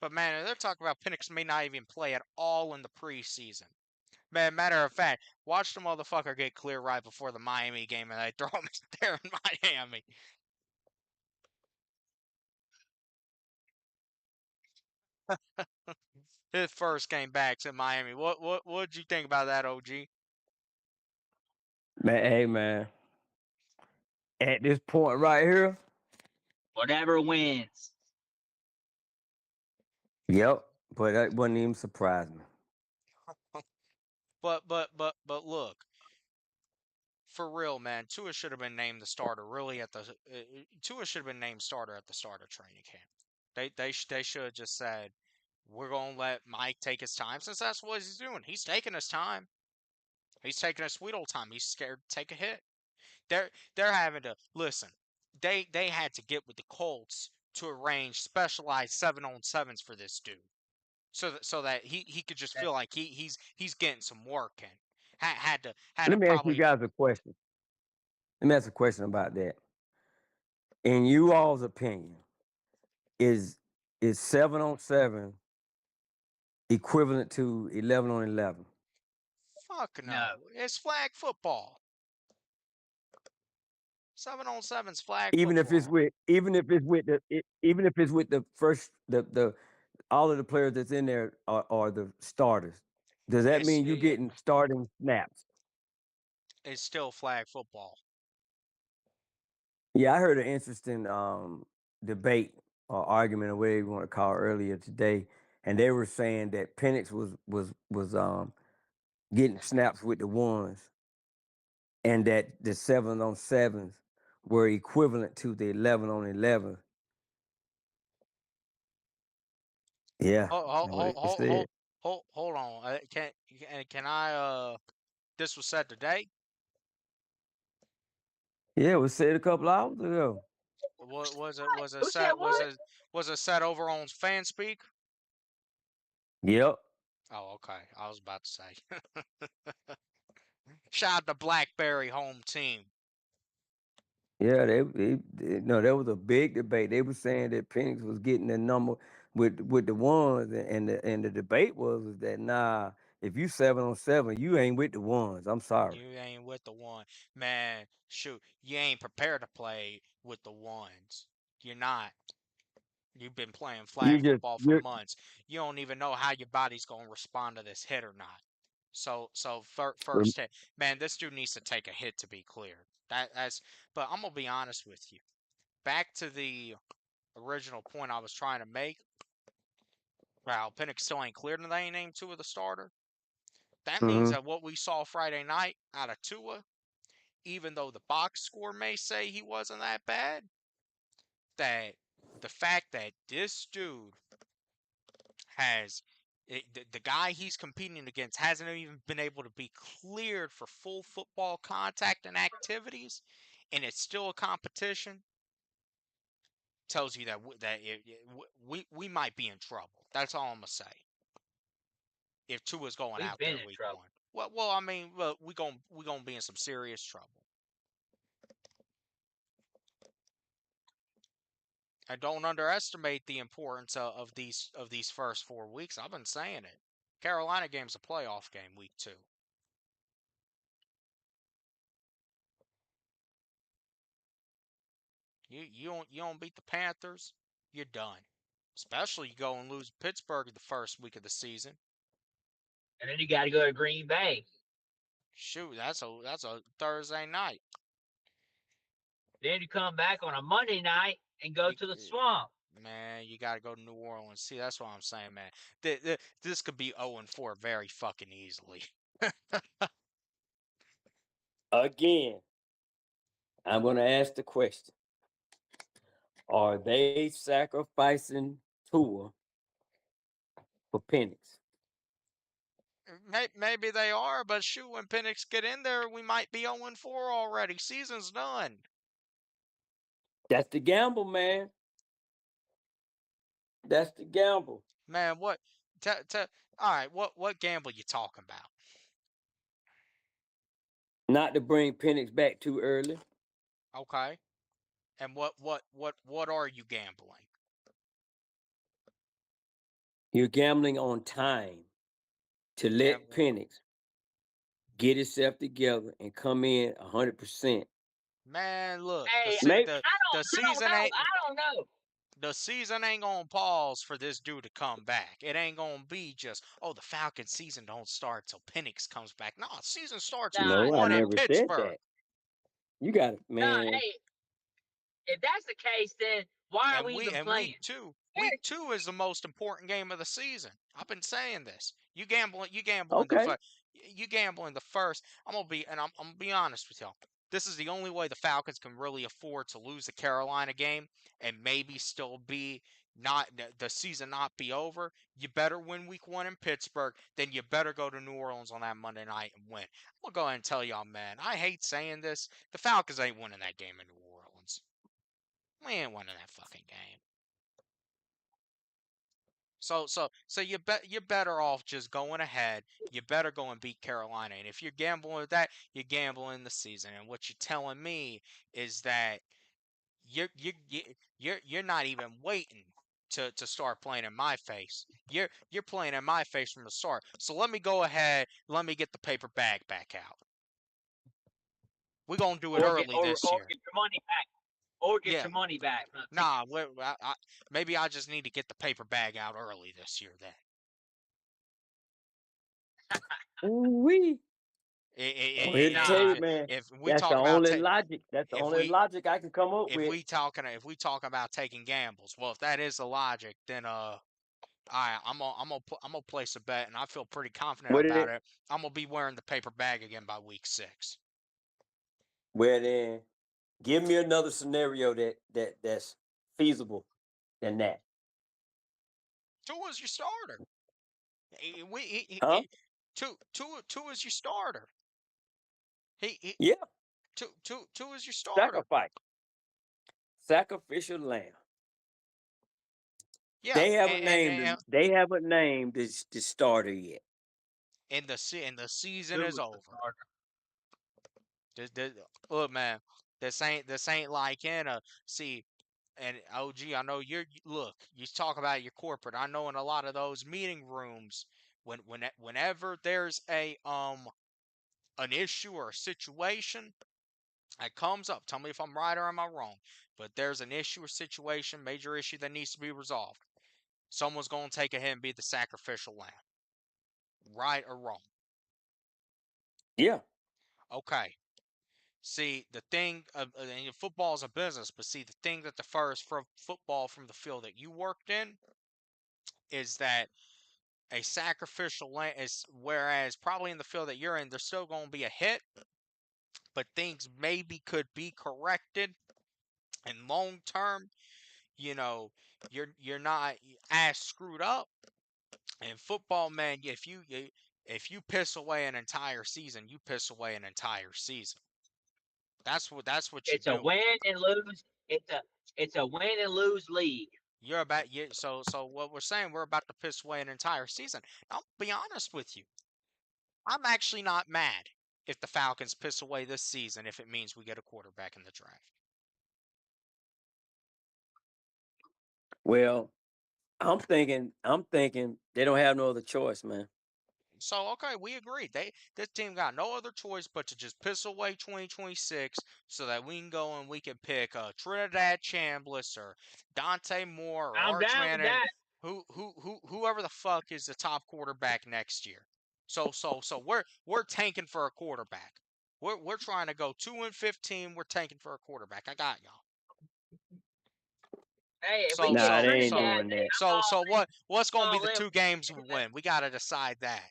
But man, they're talking about Penix may not even play at all in the preseason. Man, matter of fact, watch the motherfucker get clear right before the Miami game and they throw him there in Miami. His first game back's in Miami. What'd you think about that, OG? Man, hey man, at this point right here, whatever wins. yep. But that wouldn't even surprise me. But look, for real, man, Tua should have been named the starter. Really, Tua should have been named starter at the start of training camp. They should have just said, we're gonna let Mike take his time since that's what he's doing. He's taking his time. He's taking a sweet old time. He's scared to take a hit. They're having to listen. They had to get with the Colts to arrange specialized 7-on-7s for this dude, so that he could just feel like he's getting some work in. Had to Let me ask you probably guys a question. Let me ask a question about that. In you all's opinion, is 7-on-7 equivalent to 11-on-11? fuck No, no. It's flag football. 7-on-7's flag Even if it's football. with even if it's with the first the all of the players that's in there are the starters. Does that It's mean you getting starting snaps? it's still flag football. Yeah, I heard an interesting debate or argument or whatever you want to call it earlier today, and they were saying that Penix was getting snaps with the ones, and that the 7-on-7s were equivalent to the 11-on-11. Yeah, Hold that's hold what hold they hold hold said. hold on. Can I this was said today? Yeah, it was said a couple hours ago. What was it Who said set what? was it set over on fan speak? Yep. Oh, okay. I was about to say. Shout out to Blackberry home team. Yeah, no, there was a big debate. They were saying that Penix was getting the number with the ones, and the debate was that nah, if you 7-on-7, you ain't with the ones. I'm sorry. You ain't with the one. Man, shoot, you ain't prepared to play with the ones. You're not. You've been playing You flag just football for you're months. You don't even know how your body's going to respond to this hit or not. So rem- first hit, man, this dude needs to take a hit to be cleared. That's. But I'm gonna be honest with you. Back to the original point I was trying to make. Wow, Penix still ain't cleared and they ain't named Tua the starter. That means mhm. that what we saw Friday night out of Tua, even though the box score may say he wasn't that bad, that the fact that this dude has the guy he's competing against hasn't even been able to be cleared for full football contact and activities, and it's still a competition, tells you that we might be in trouble. That's all I'm gonna say. If Tua's going We've out been there in week trouble. one, well, I mean, well, we gonna be in some serious trouble. I don't underestimate the importance of these first 4 weeks. I've been saying it. Carolina game's a playoff game, week two. You don't beat the Panthers, you're done. Especially you go and lose Pittsburgh the first week of the season. And then you got to go to Green Bay. Shoot, that's a Thursday night. Then you come back on a Monday night and go You, to the Swamp. man, you got to go to New Orleans. See, that's what I'm saying, man. This could be 0-4 very fucking easily. Again, I'm going to ask the question: are they sacrificing Tua for Penix? Maybe they are, but shoot, when Penix get in there, we might be 0-4 already. Season's done. That's the gamble, man. That's the gamble. Man, what? All right, what gamble you talking about? Not to bring Penix back too early. Okay, and what are you gambling? You're gambling on time to let Gambling, Penix get himself together and come in 100%. man. Look, Hey, Maybe the I don't season know. ain't I don't know. the season ain't gonna pause for this dude to come back. It ain't gonna be just the Falcons season don't start till Penix comes back. No, season starts week Nah, no, I one in never said Pittsburgh. that. You got it, nah. man. Hey, if that's the case, then why are And we we even and playing? week two is the most important game of the season. I've been saying this. Okay. You gambling the first. I'm gonna be honest with y'all. This is the only way the Falcons can really afford to lose the Carolina game and maybe still be not the season not be over. You better win week one in Pittsburgh, then you better go to New Orleans on that Monday night and win. I'm gonna go ahead and tell y'all, man. I hate saying this. The Falcons ain't winning that game in New Orleans. We ain't winning that fucking game. So you're better off just going ahead. You better go and beat Carolina. And if you're gambling with that, you're gambling the season. And what you're telling me is that you're not even waiting to start playing in my face. You're playing in my face from the start. So let me go ahead. Let me get the paper bag back out. We're gonna do it Or get early this year. your money back. Or get Yeah. your money back from the Nah. tickets. Maybe I just need to get the paper bag out early this year then. Ooh-wee. I'm here to tell you, Nah, man. If we That's the talk about only logic. That's the if only we logic I can come up with. if we talk about taking gambles, well, if that is the logic, then I'm gonna place a bet, and I feel pretty confident What did about it? it. I'm gonna be wearing the paper bag again by week 6. Well, then, give me another scenario that's feasible than that. Tua's your starter. Huh? Two is your starter. He Yeah. two is your starter. Sacrifice. Sacrificial lamb. Yeah, They haven't named the starter yet. and the season who is was the over. starter? This, look, man, this ain't like in a see. And OG, I know look. You talk about your corporate. I know in a lot of those meeting rooms, whenever there's a an issue or a situation that comes up, tell me if I'm right or am I wrong. But there's an issue or situation, major issue that needs to be resolved. Someone's gonna take ahead and be the sacrificial lamb, right or wrong. Yeah. Okay. See, the thing, football is a business, but see, the thing that differs from football from the field that you worked in is that a sacrificial lamb is, whereas probably in the field that you're in, there's still going to be a hit, but things maybe could be corrected. And long term, you know, you're not as screwed up. In football, man, if you piss away an entire season, you piss away an entire season. That's what you're It's a doing. win and lose. It's a win and lose league. You're about you so what we're saying, we're about to piss away an entire season. I'll be honest with you. I'm actually not mad if the Falcons piss away this season if it means we get a quarterback in the draft. Well, I'm thinking they don't have no other choice, man. So okay, we agree. This team got no other choice but to just piss away 2026 so that we can go and we can pick Trinidad Chambliss or Dante Moore or I'm Arch down with Manning, that. whoever the fuck is the top quarterback next year. So we're tanking for a quarterback. We're trying to go 2-15. We're tanking for a quarterback. I got y'all. Hey, if we So get Nah, they so ain't so Trinidad, doing hey, that. so what's I'm gonna be all the in. 2 games we win? We gotta decide that.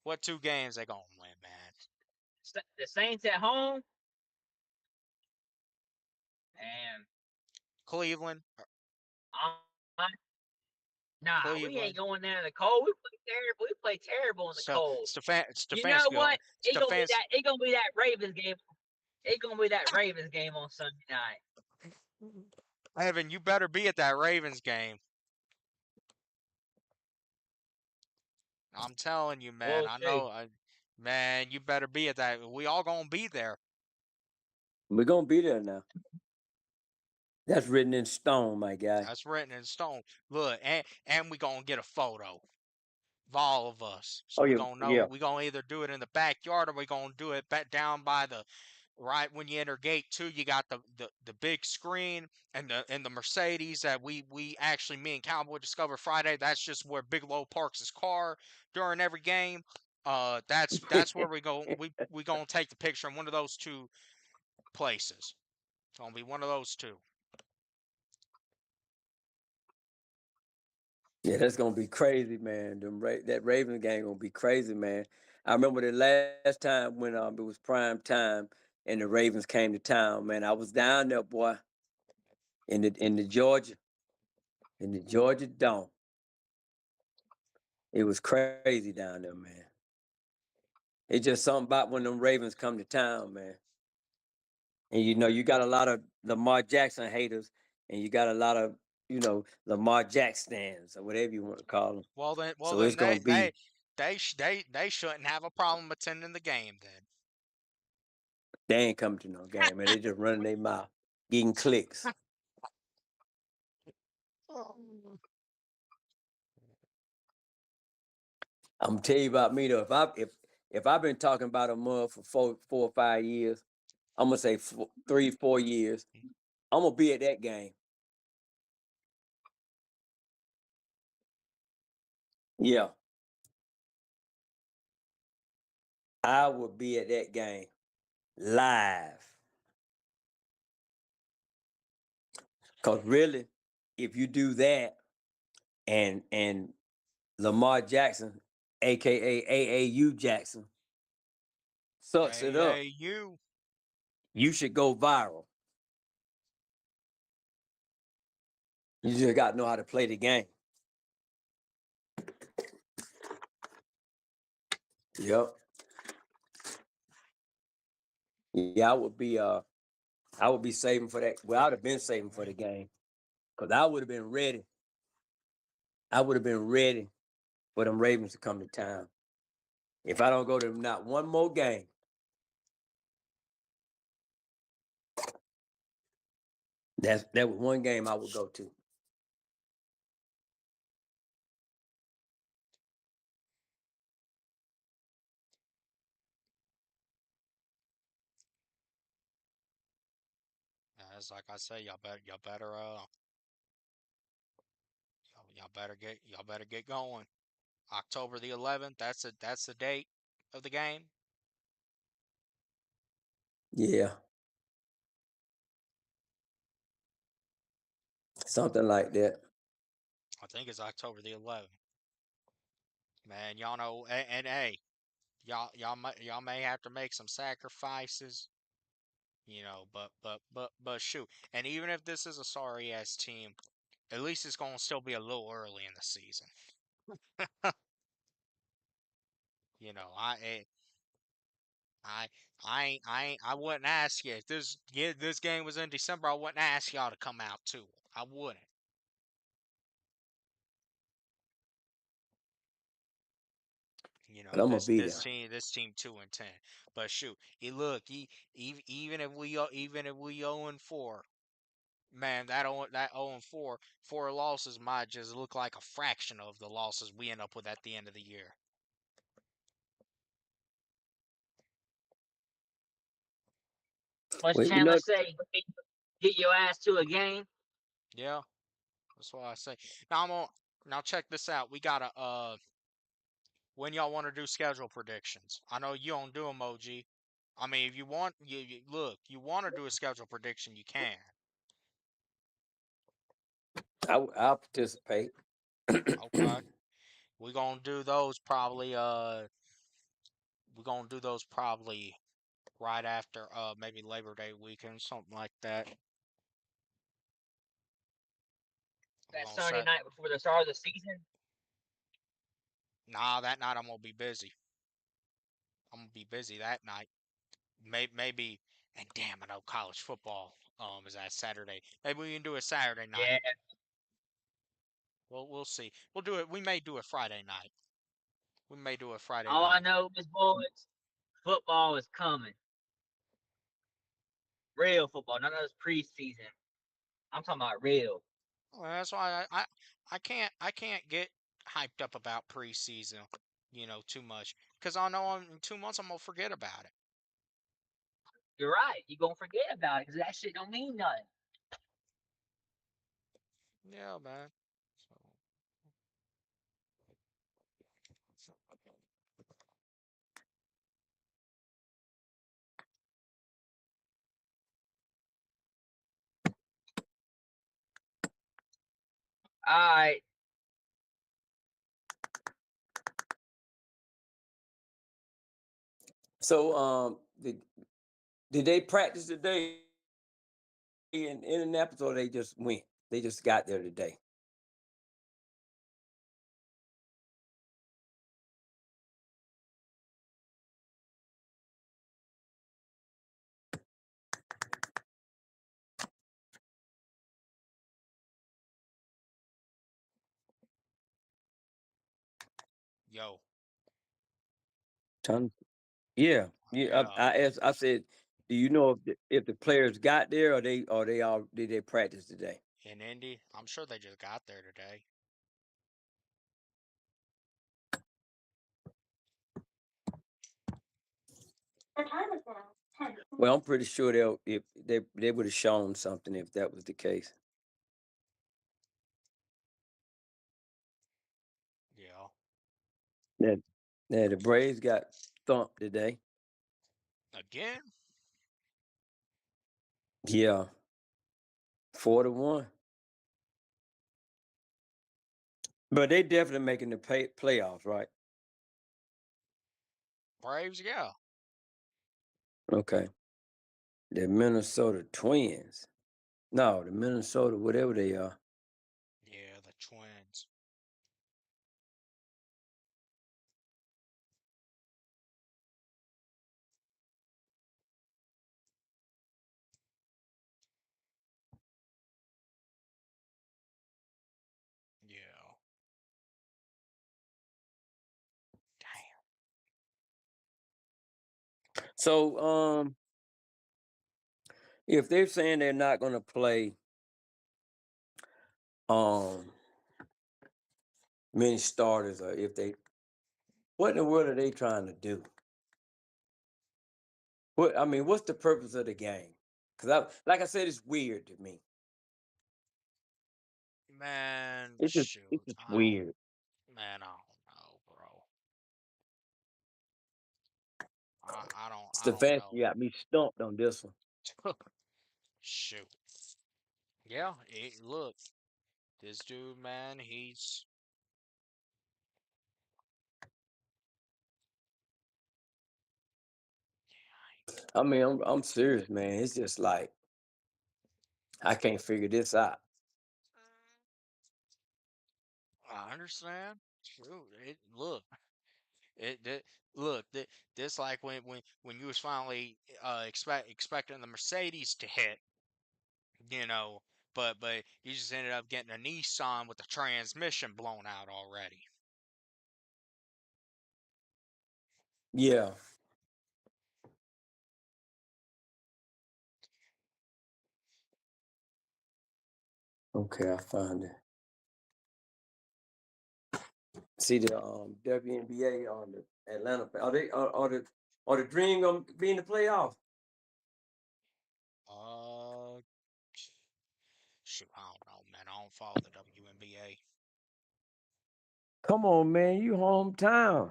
What 2 games they gonna win, man? The Saints at home, and Cleveland, uh, nah, we ain't Cleveland. going there in the cold. We play terrible. We play terrible in the So cold. You know Stefanski, what? It gonna be Stefans. that. It gonna be that Ravens game. It gonna be that Ravens game on Sunday night. Evan, you better be at that Ravens game. I'm telling you, man. We'll I see. know, man. You better be at that. We all gonna be there. We're gonna be there now. That's written in stone, my guy. That's written in stone. Look, and we gonna get a photo of all of us. So Oh we yeah, gonna know yeah. we gonna either do it in the backyard or we gonna do it back down by the right when you enter gate 2. You got the big screen and the Mercedes that we actually me and Cowboy discovered Friday. That's just where Bigelow parks his car during every game. That's where we gonna take the picture in one of those 2 places. It's gonna be one of those 2. Yeah, that's gonna be crazy, man. That Ravens game gonna be crazy, man. I remember the last time when it was prime time and the Ravens came to town, man. I was down there, boy, in the Georgia Dome. It was crazy down there, man. It's just something about when them Ravens come to town, man. And you got a lot of Lamar Jackson haters, and you got a lot of Lamar Jackson stands or whatever you want to call them. Well So it's then gonna be they shouldn't have a problem attending the game then. they ain't coming to no game, man. They just running their mouth, getting clicks. I'm gonna tell you about me though. If I've been talking about a month for 4 or 5 years, I'm gonna say 3 4 years. I'm gonna be at that game. Yeah, I would be at that game live. Cause really, if you do that and Lamar Jackson, aka AAU Jackson, sucks it up, AAU. you should go viral. You just got to know how to play the game. Yep. Yeah, I would be saving for that. Well, I'd have been saving for the game because I would have been ready. I would have been ready for them Ravens to come to town. If I don't go to not one more game, that was one game I would go to. As like I say, y'all better get going. October the 11th. That's the date of the game. Yeah, something like that. I think it's October the 11th. Man, y'all know, and hey, y'all may have to make some sacrifices, but shoot. And even if this is a sorry ass team, at least it's gonna still be a little early in the season. You know, I I wouldn't ask you if this game was in December. I wouldn't ask y'all to come out to it. I wouldn't. You But know, I'm gonna be there. this team 2-10. But shoot, even if even if we 0-4, man, that 0-4, four losses might just look like a fraction of the losses we end up with at the end of the year. What's Well, Chandler say? Get your ass to a game. Yeah, that's what I say. Now now check this out. We got when y'all want to do schedule predictions. I know you don't do emoji. I mean, if you want, look, you want to do a schedule prediction, you can. I'll participate. Okay, we gonna do those probably. We're gonna do those probably right after maybe Labor Day weekend, something like that. We're That gonna Sunday set. night before the start of the season. Nah, that night I'm gonna be busy. I'm gonna be busy that night. Maybe, and damn, I know college football is that Saturday. Maybe we can do a Saturday night. Yeah. Well, we'll see. We'll do it. We may do a Friday night. We may do a Friday All I night. know is, boys, football is coming. Real football, none of this preseason. I'm talking about real. Well, that's why I can't get hyped up about preseason, too much because I know in 2 months I'm gonna forget about it. You're right. You're gonna forget about it because that shit don't mean nothing. Yeah, man. So, All right. So, did they practice today in Indianapolis, or they just went? They just got there today. yo, Ton- Yeah, yeah. yeah, I asked. I said, "Do you know if the players got there, or they all did they practice today?" in Indy, I'm sure they just got there today. Well, I'm pretty sure they'll if they would have shown something if that was the case. Yeah. Yeah, yeah, the Braves got thumped today. Again? Yeah, 4-1. But they definitely making the playoffs, right? Braves, yeah. Okay. The Minnesota Twins. No, the Minnesota, whatever they are. Yeah, the Twins. Yeah. Damn. So, if they're saying they're not going to play um many starters, or if they, what in the world are they trying to do? What I mean, what's the purpose of the game? Because like I said, it's weird to me. Man, It's shoot. just weird. Man, I don't know, bro. It's I the don't fact know. you got me stumped on this one. Shoot. Yeah, look, this dude, man, I mean, I'm serious, man. It's just like I can't figure this out. I understand. Shoot, it look, this like when you was finally expecting the Mercedes to hit, you know, but you just ended up getting a Nissan with the transmission blown out already. Yeah. Okay, I found it. See the WNBA on the Atlanta. Are the Dream gonna be in the playoffs? Uh, shoot, I don't know, man. I don't follow the WNBA. Come on, man, you hometown.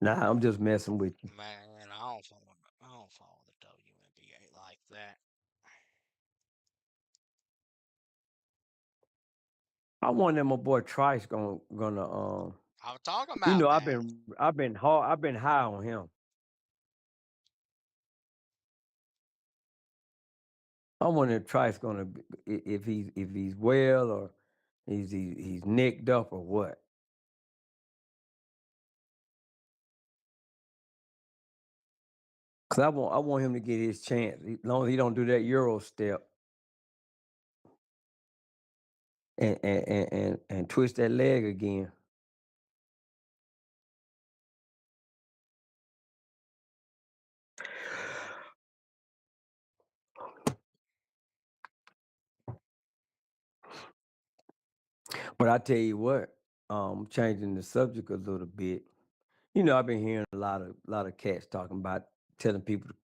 Nah, I'm just messing with you. Man, I don't follow the WNBA like that. I wonder if my boy Trice gonna I was talking you about know that. I've been high on him. I wonder if Trice gonna if he's well or he's nicked up or what. Cause I want him to get his chance. As long as he don't do that Euro step and twist that leg again. But I tell you what, changing the subject a little bit. You know, I've been hearing a lot of cats talking about telling people to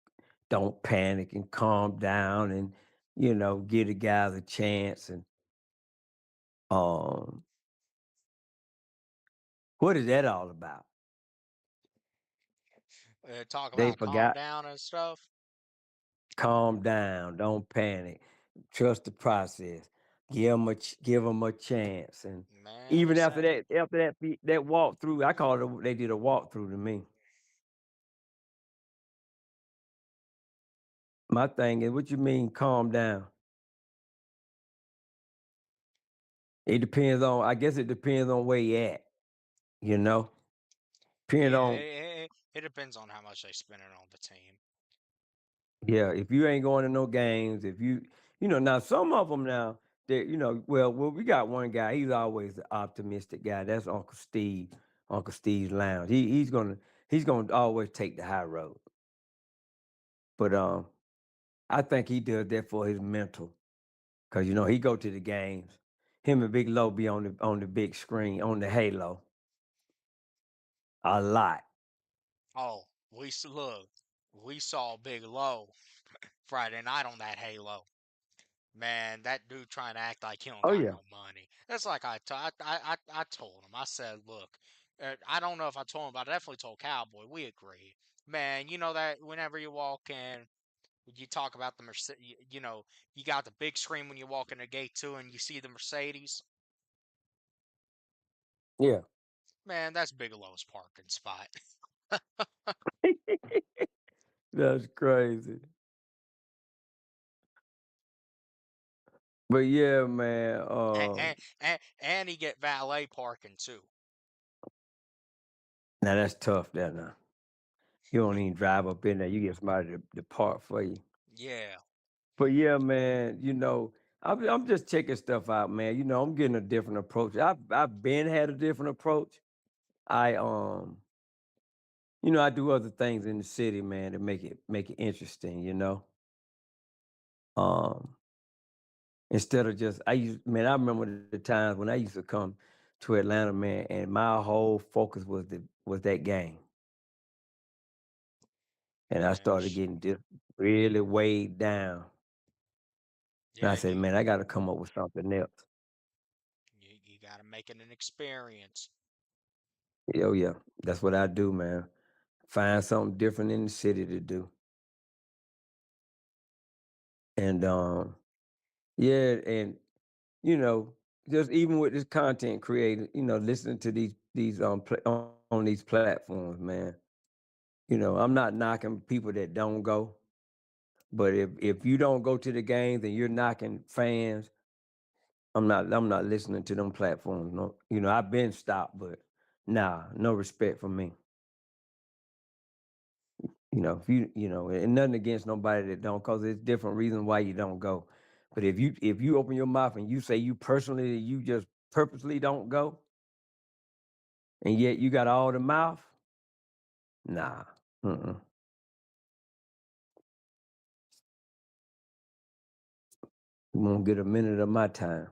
don't panic and calm down and give the guys a chance and um what is that all about? Talk They about calm forgot. down and stuff. Calm down, don't panic, trust the process, give them a chance, and Man, even it's that. after that walkthrough, I call it they did a walkthrough to me. My thing is, what you mean calm down? It depends on. I guess it depends on where you at. You know, depend Yeah, on. it depends on how much they spend it on the team. Yeah, if you ain't going to no games, if now some of them now that well, we got one guy. He's always the optimistic guy. That's Uncle Steve, Uncle Steve's Lounge. He's gonna always take the high road. But I think he does that for his mental, cause he go to the games. Him and Big Low be on the big screen on the Halo a lot. Oh, look, we saw Big Low Friday night on that Halo. Man, that dude trying to act like he don't Oh got yeah, no money. That's like I told him. I said, look, I don't know if I told him, but I definitely told Cowboy. We agreed. Man, you know that whenever you walk in, you talk about the Mercedes. You know, you got the big screen when you walk in the gate too, and you see the Mercedes. yeah. Man, that's Bigelow's parking spot. That's crazy. But yeah, man. and, and he get valet parking too. Now that's tough. That now you don't even drive up in there. You get somebody to park for you. Yeah, But yeah, man. I'm just checking stuff out, man. I'm getting a different approach. I've been had a different approach. I I do other things in the city, man, to make it interesting. Um, Instead of just I remember the times when I used to come to Atlanta, man, and my whole focus was that game. And I man. started getting just really weighed down. And I Yeah, said, man, I got to come up with something else. you got to make it an experience. Oh yeah, that's what I do, man. Find something different in the city to do. And yeah, and you know, just even with this content creating, listening to these on these platforms, man. I'm not knocking people that don't go, but if you don't go to the games and you're knocking fans, I'm not listening to them platforms. No, I've been stopped, but nah, no respect for me. If and nothing against nobody that don't, cause there's different reasons why you don't go. But if you open your mouth and you say you just purposely don't go, and yet you got all the mouth, nah, mm-mm. You won't get a minute of my time.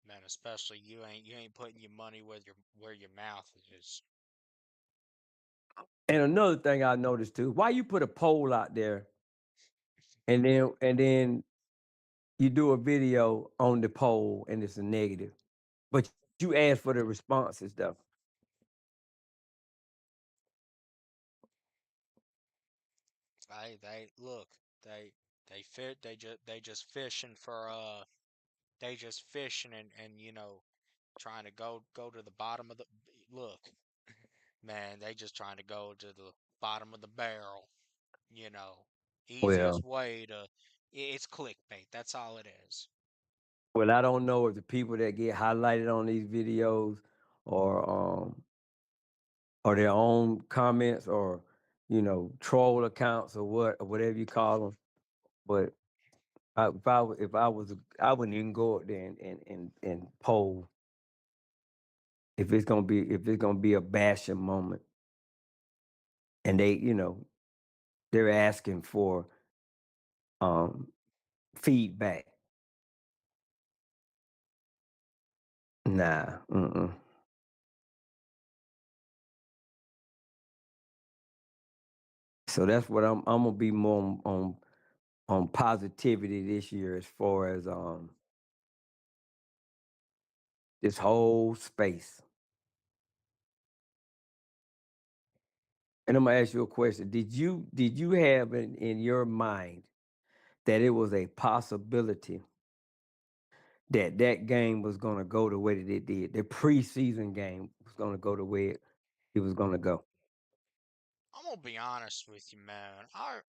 Man, especially you ain't putting your money where your mouth is. And another thing I noticed too, why you put a poll out there and then you do a video on the poll and it's a negative, but you ask for the responses though. They look, they they just fishing for they just fishing and trying to go to the bottom of the look, man, they just trying to go to the bottom of the barrel, you know. Easiest Well, way to it's clickbait. That's all it is. well, I don't know if the people that get highlighted on these videos or or their own comments or troll accounts or whatever you call them. But I wouldn't even go up there and poll if it's gonna be a bashing moment and they're asking for um feedback. Nah, mm-mm. So that's what I'm gonna be more on positivity this year as far as this whole space. And I'm gonna ask you a question. Did you have in your mind that it was a possibility that that game was gonna go the way that it did? The preseason game was gonna go the way it was gonna go. I'm gonna be honest with you, man. I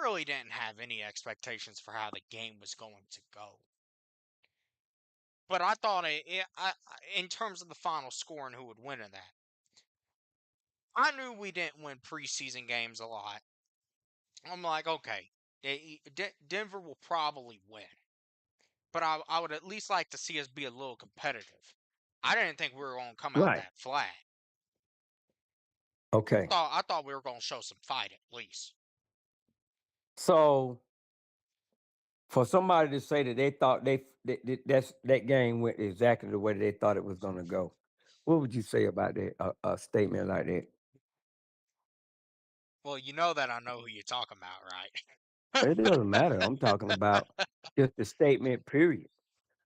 really didn't have any expectations for how the game was going to go. But I thought in terms of the final score and who would win in that, I knew we didn't win preseason games a lot. I'm like, okay, Denver will probably win, but I would at least like to see us be a little competitive. I didn't think we were going to come out Right. that flat. Okay. I thought we were going to show some fight at least. So for somebody to say that they thought that game went exactly the way they thought it was gonna go, what would you say about that? A statement like that? Well, you know that I know who you're talking about, right? It doesn't matter. I'm talking about just the statement, period.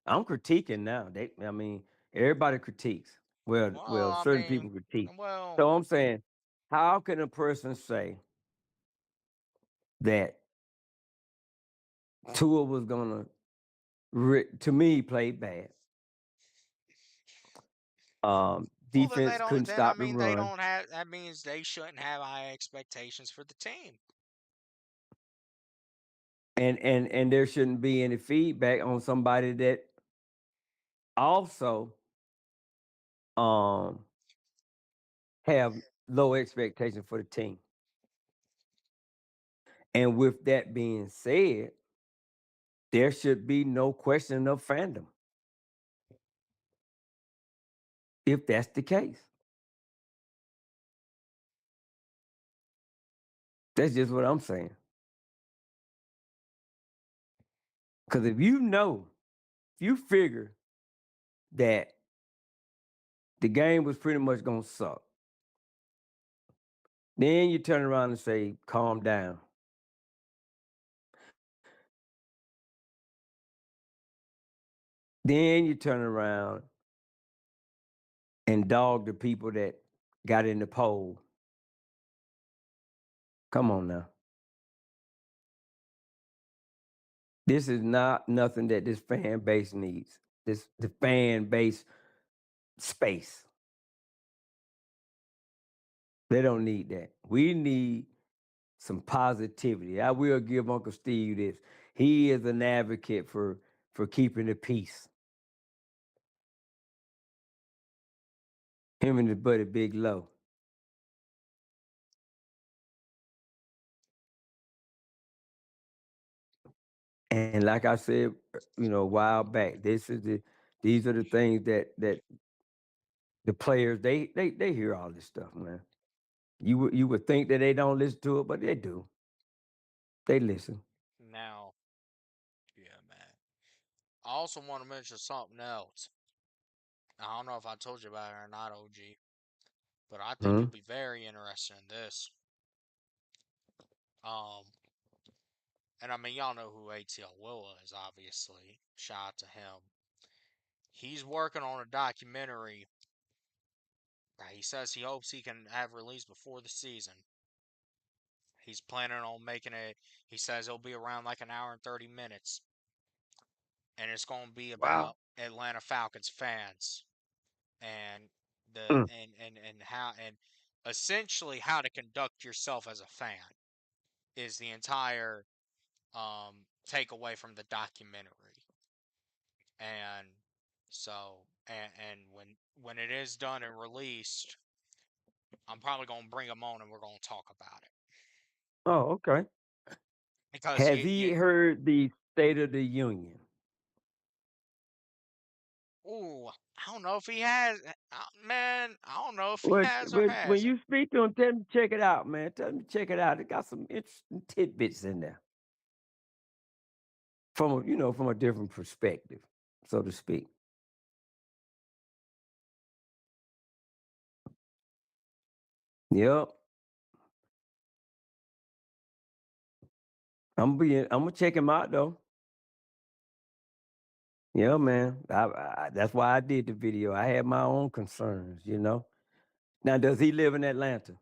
I'm critiquing now. I mean, everybody critiques. Well, I Certain people mean, critique. well, So I'm saying, how can a person say that Tua was gonna, to me, play bad? well, then they Defense don't. couldn't Then I stop the mean, they run, don't have. That means they shouldn't have high expectations for the team. and there shouldn't be any feedback on somebody that also um have low expectations for the team. And with that being said, there should be no question of fandom if that's the case. That's just what I'm saying. Because if you know, if you figure that the game was pretty much going to suck, then you turn around and say, calm down. Then you turn around and dog the people that got in the poll. Come on now. This is not nothing that this fan base needs. The fan base space. They don't need that. We need some positivity. I will give Uncle Steve this. He is an advocate for keeping the peace. Him and his buddy Big Low. And like I said, a while back, these are the things that the players they hear all this stuff, man. You would think that they don't listen to it, but they do. They listen. Now, yeah, man. I also want to mention something else. I don't know if I told you about it or not, OG, but I think you'll Hmm. be very interested in this. Um, and I mean, y'all know who ATL Will is, obviously. Shout out to him. He's working on a documentary that he says he hopes he can have released before the season. He's planning on making it. He says it'll be around like an hour and 30 minutes, and it's going to be Wow. about Atlanta Falcons fans and Mm. and how and essentially how to conduct yourself as a fan is the entire takeaway from the documentary. And so and when it is done and released, I'm probably gonna bring him on and we're gonna talk about it Oh, okay. because Has you he heard the State of the Union? ooh, I don't know if he has, man. I don't know if he When, has or when, when hasn't. you speak to him, tell him to check it out, man. Tell him to check it out. It got some interesting tidbits in there from a different perspective, so to speak. Yep. I'm gonna check him out though. Yeah, man. That's why I did the video. I had my own concerns. Now, does he live in Atlanta?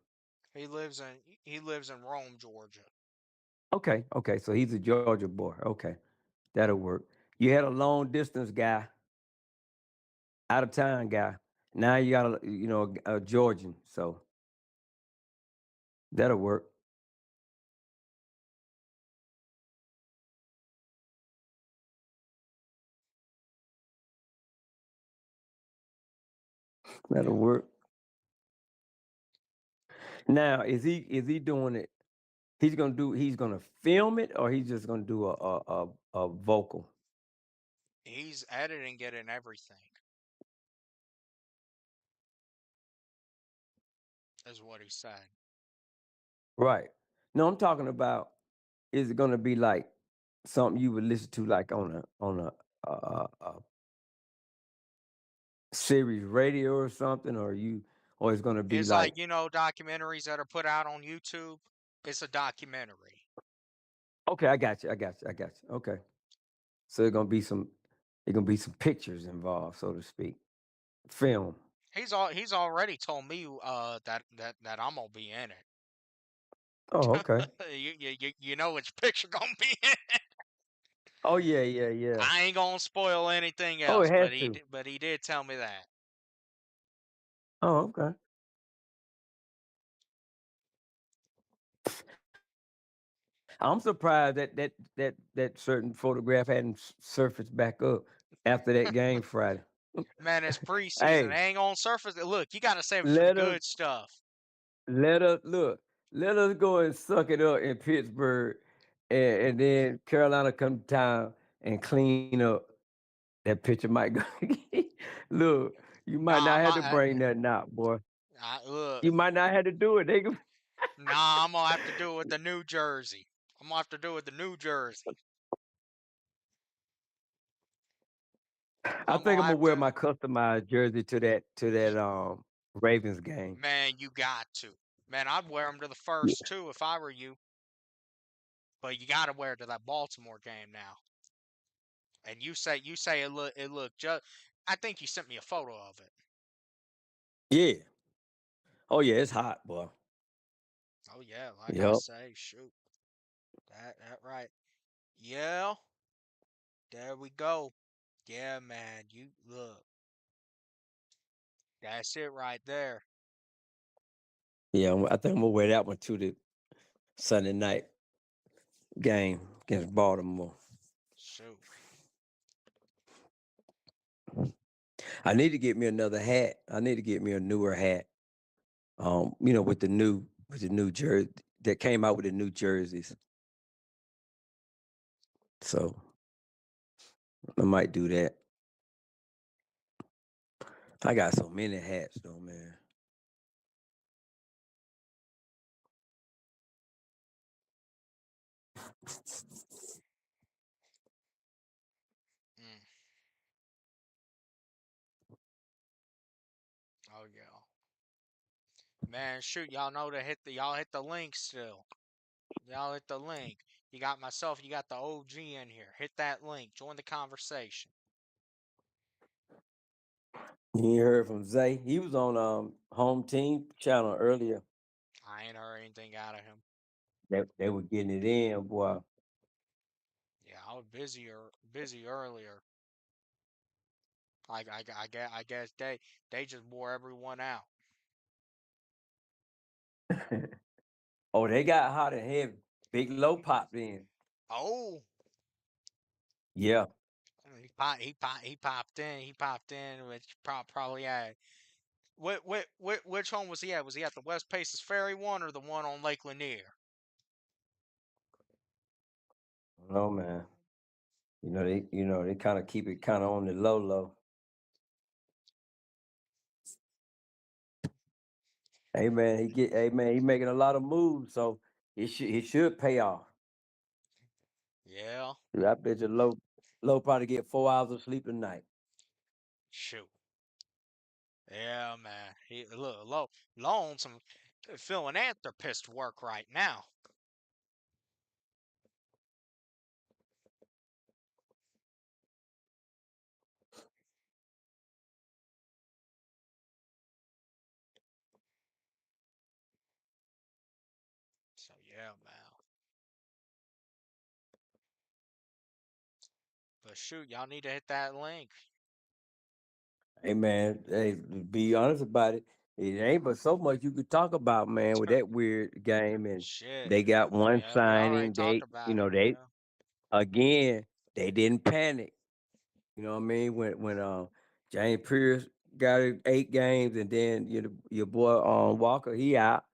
He lives in Rome, Georgia. Okay, okay. So he's a Georgia boy. Okay, that'll work. You had a long distance guy, out of town guy. Now you got a Georgian. So that'll work. That'll work. Now, is he doing it? He's gonna film it, or he's just gonna do a vocal. He's editing it and everything, is what he said. Right. No, I'm talking about, is it gonna be like something you would listen to like on a series radio or something, or it's gonna be It's like, like, documentaries that are put out on YouTube. It's a documentary. Okay, I got you. I got you. I got you. Okay. So there's gonna be some pictures involved, so to speak. Film. He's already told me that I'm gonna be in Oh, it. okay. You know which picture gonna be in it. Oh yeah, yeah, yeah. I ain't gonna spoil anything Oh, it else, has to. but he did tell me that. Oh, okay. I'm surprised that certain photograph hadn't surfaced back up after that game Friday. Man, it's preseason. It Hey, ain't on surface. Look, you gotta save it for the let us good stuff. let us look. Let us go and suck it up in Pittsburgh, and then Carolina come to town and clean up. That picture might go. Look, you might Nah, not I'm have not. to bring nothing out, boy. Look, You might not have to do it. nah, I'm gonna have to do it with the New Jersey. I'm gonna have to do it with the New Jersey. I I'm think gonna I'm gonna have wear to. my customized jersey to that Ravens game. Man, you got to. Man, I'd wear them to the Yeah. first too if I were you. But you gotta wear it to that Baltimore game now. And you say it looked just. I think you sent me a photo of it. Yeah. Oh yeah, it's hot, boy. Oh yeah, like I Yep. say, shoot that right. Yeah, there we go. Yeah, man, you look. That's it right there. Yeah, I think I'm gonna wear that one to the Sunday night game against Baltimore. Shoot. I need to get me another hat. I need to get me a newer hat. With the new jersey that came out with the new jerseys. So I might do that. I got so many hats though, man. Mm. Oh yeah. Man, shoot, y'all hit the link still. Y'all hit the link. You got myself, you got the OG in here. Hit that link. Join the conversation. You ain't heard from Zay. He was on home team channel earlier. I ain't heard anything out of him. They were getting it in, boy. Yeah, I was busy earlier. I guess they just wore everyone out. Oh, they got hot and heavy. Big Low popped in. Oh, Yeah. he popped in. He popped in, which probably had. Which home was he at? Was he at the West Paces Ferry one or the one on Lake Lanier? No man. They kind of keep it kind of on the low low. Hey man, he making a lot of moves, so it should pay off. Yeah, Dude, I bet you low probably get 4 hours of sleep a night. shoot. Yeah, man. He low on some philanthropist work right now. So yeah, man. But shoot, y'all need to hit that link. Hey man, hey, to be honest about it, it ain't but so much you could talk about, man, with that weird game. And Shit. they got one Yeah, we already signing. talked They, about it. they Yeah. again, they didn't panic. You know what I mean? When James Pearce got 8 games, and then your boy Walker, he out.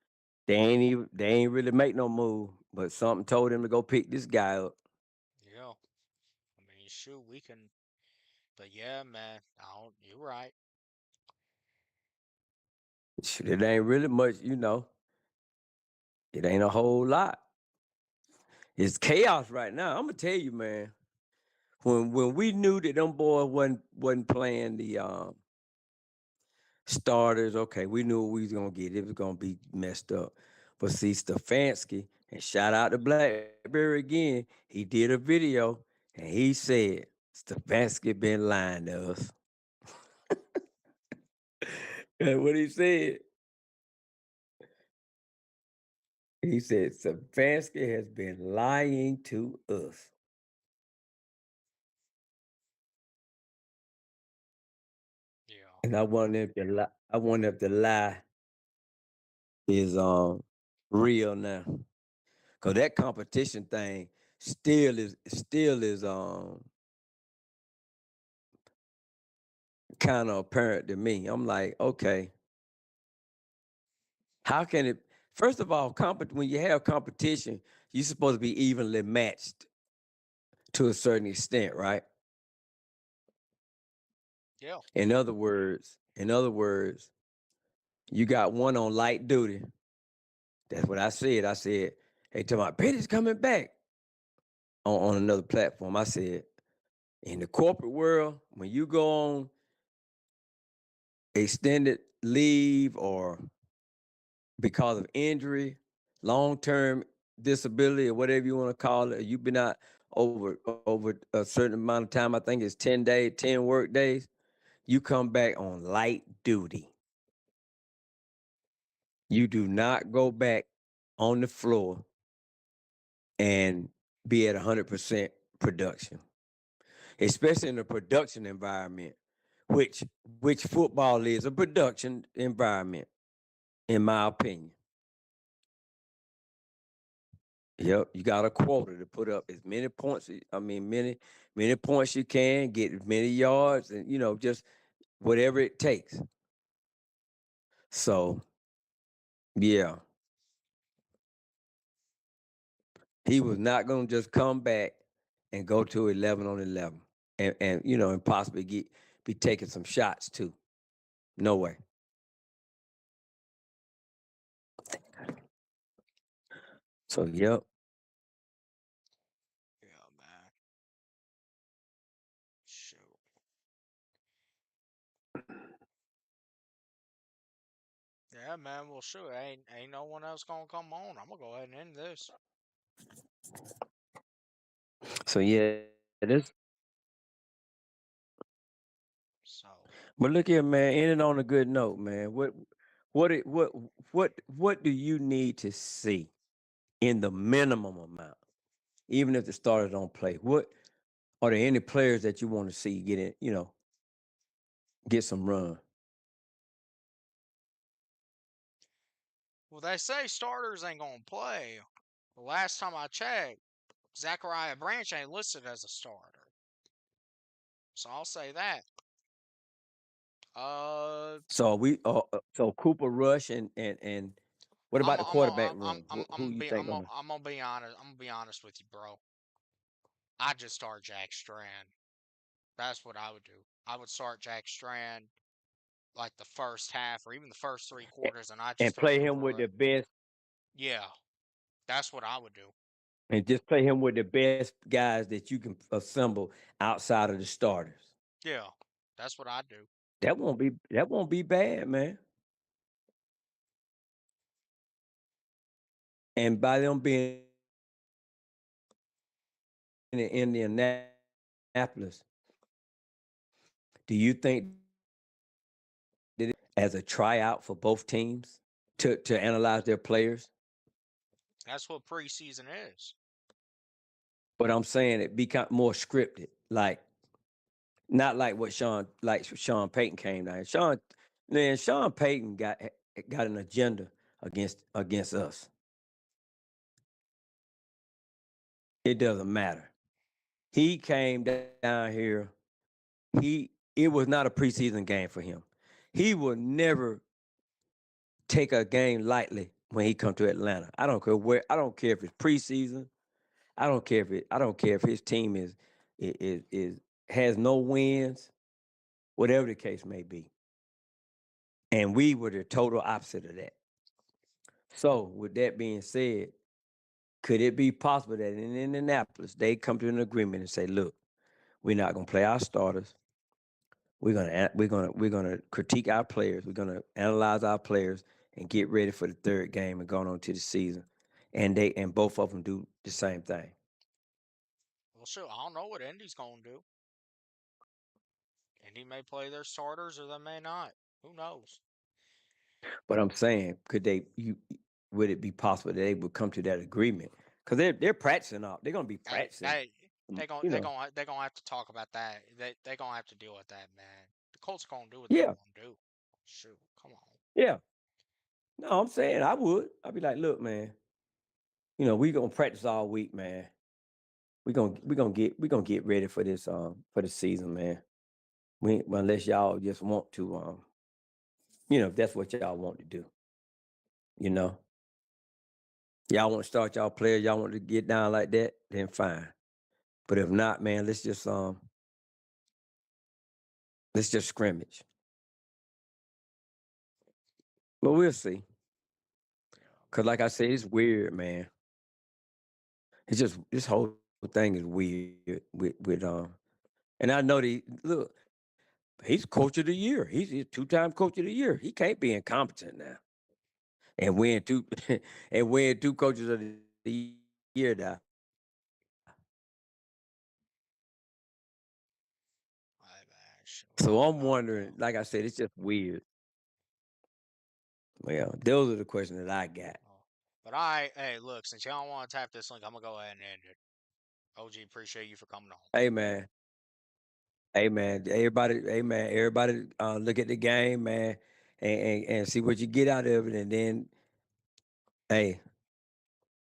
They ain't really make no move, but something told him to go pick this guy up. Yeah. I mean, shoot, we can. But yeah, man. I don't. You're right. Shit, it ain't really much. It ain't a whole lot. It's chaos right now. I'm gonna tell you, man. When we knew that them boys wasn't playing the starters, okay, we knew what we was gonna get. It was gonna be messed up. But see, Stefanski And shout out to Blackberry again. He did a video and he said Stefanski been lying to us. That's what he said. He said Stefanski has been lying to us. Yeah. And I want them to lie. I want them to lie is real now. Cause that competition thing still is kind of apparent to me. I'm like, okay, how can it? First of all, when you have competition, you're supposed to be evenly matched to a certain extent, right? Yeah. In other words, you got one on light duty. That's what I said. I said, hey, to my Betty's coming back on another platform. I said, in the corporate world, when you go on extended leave or because of injury, long term disability, or whatever you want to call it, you've been out over a certain amount of time. I think it's 10 days, 10 work days. You come back on light duty. You do not go back on the floor and be at 100% production, especially in a production environment, which football is a production environment, in my opinion. Yep, you got a quota to put up as many points. I mean, many points you can get, as many yards, and just whatever it takes. So yeah, he was not gonna just come back and go to 11 on 11, and possibly be taking some shots too. No way. So yep. Yeah, man. Shoot. Yeah, man. Well, shoot. Ain't no one else gonna come on. I'm gonna go ahead and end this. So yeah, this. So, But look here, man. Ending on a good note, man. What it what do you need to see in the minimum amount, even if the starters don't play? What are there any players that you want to see get in? Get some run. well, they say starters ain't gonna play. The last time I checked, Zachariah Branch ain't listed as a starter. So I'll say that. Uh, So Cooper Rush and what about the quarterback room? Who you think gonna? I'm gonna be honest. I'm gonna be honest with you, bro. I just start Jack Strand. That's what I would do. I would start Jack Strand like the first half or even the first three quarters, and I just And throw play him with Cooper. the best, Yeah, that's what I would do. and just play him with the best guys that you can assemble outside of the starters. Yeah, that's what I do. That won't be bad, man. And by them being in Indianapolis, do you think that it as a tryout for both teams to analyze their players? That's what preseason is. But I'm saying it be kind more scripted, like not like what Sean Payton came down. Sean Payton got an agenda against us. It doesn't matter. He came down here. It was not a preseason game for him. He will never take a game lightly when he come to Atlanta. I don't care where. I don't care if it's preseason. I don't care if his team is has no wins, whatever the case may be. And we were the total opposite of that. So, with that being said, could it be possible that in Indianapolis they come to an agreement and say, "Look, we're not going to play our starters. We're gonna critique our players. We're gonna analyze our players and get ready for the third game and going on to the season. and both of them do the same thing. Well, sure. I don't know what Indy's going to do. Indy may play their starters, or they may not. Who knows? But I'm saying, could they? Would it be possible that they would come to that agreement? Because they're practicing up. They're gonna be Hey, practicing. hey, they gon' You they know. gon' they gonna have to talk about that. They gonna have to deal with that, man. The Colts gonna do what they Yeah. want to do. Shoot, come on. Yeah. No, I'm saying I would. I'd be like, look, man. We gonna practice all week, man. We gonna get ready for the season, man. We unless y'all just want to if that's what y'all want to do, you know. Y'all want to start y'all players, y'all want to get down like that, then fine. But if not, man, let's just scrimmage. But we'll see. Yeah, Cause like I said, it's weird, man. It's just this whole thing is weird with and I know look, he's coach of the year. He's two-time coach of the year. He can't be incompetent now. And win two and win two coaches of the year now. hey, man. Shoot, I So don't I'm know, wondering, bro. like I said, it's just weird. Well, those are the questions that I got. Oh. But hey, look, since y'all want to tap this link, I'm gonna go ahead and end it. OG, appreciate you for coming on. Hey man, hey man, everybody look at the game, man, and see what you get out of it, and then hey,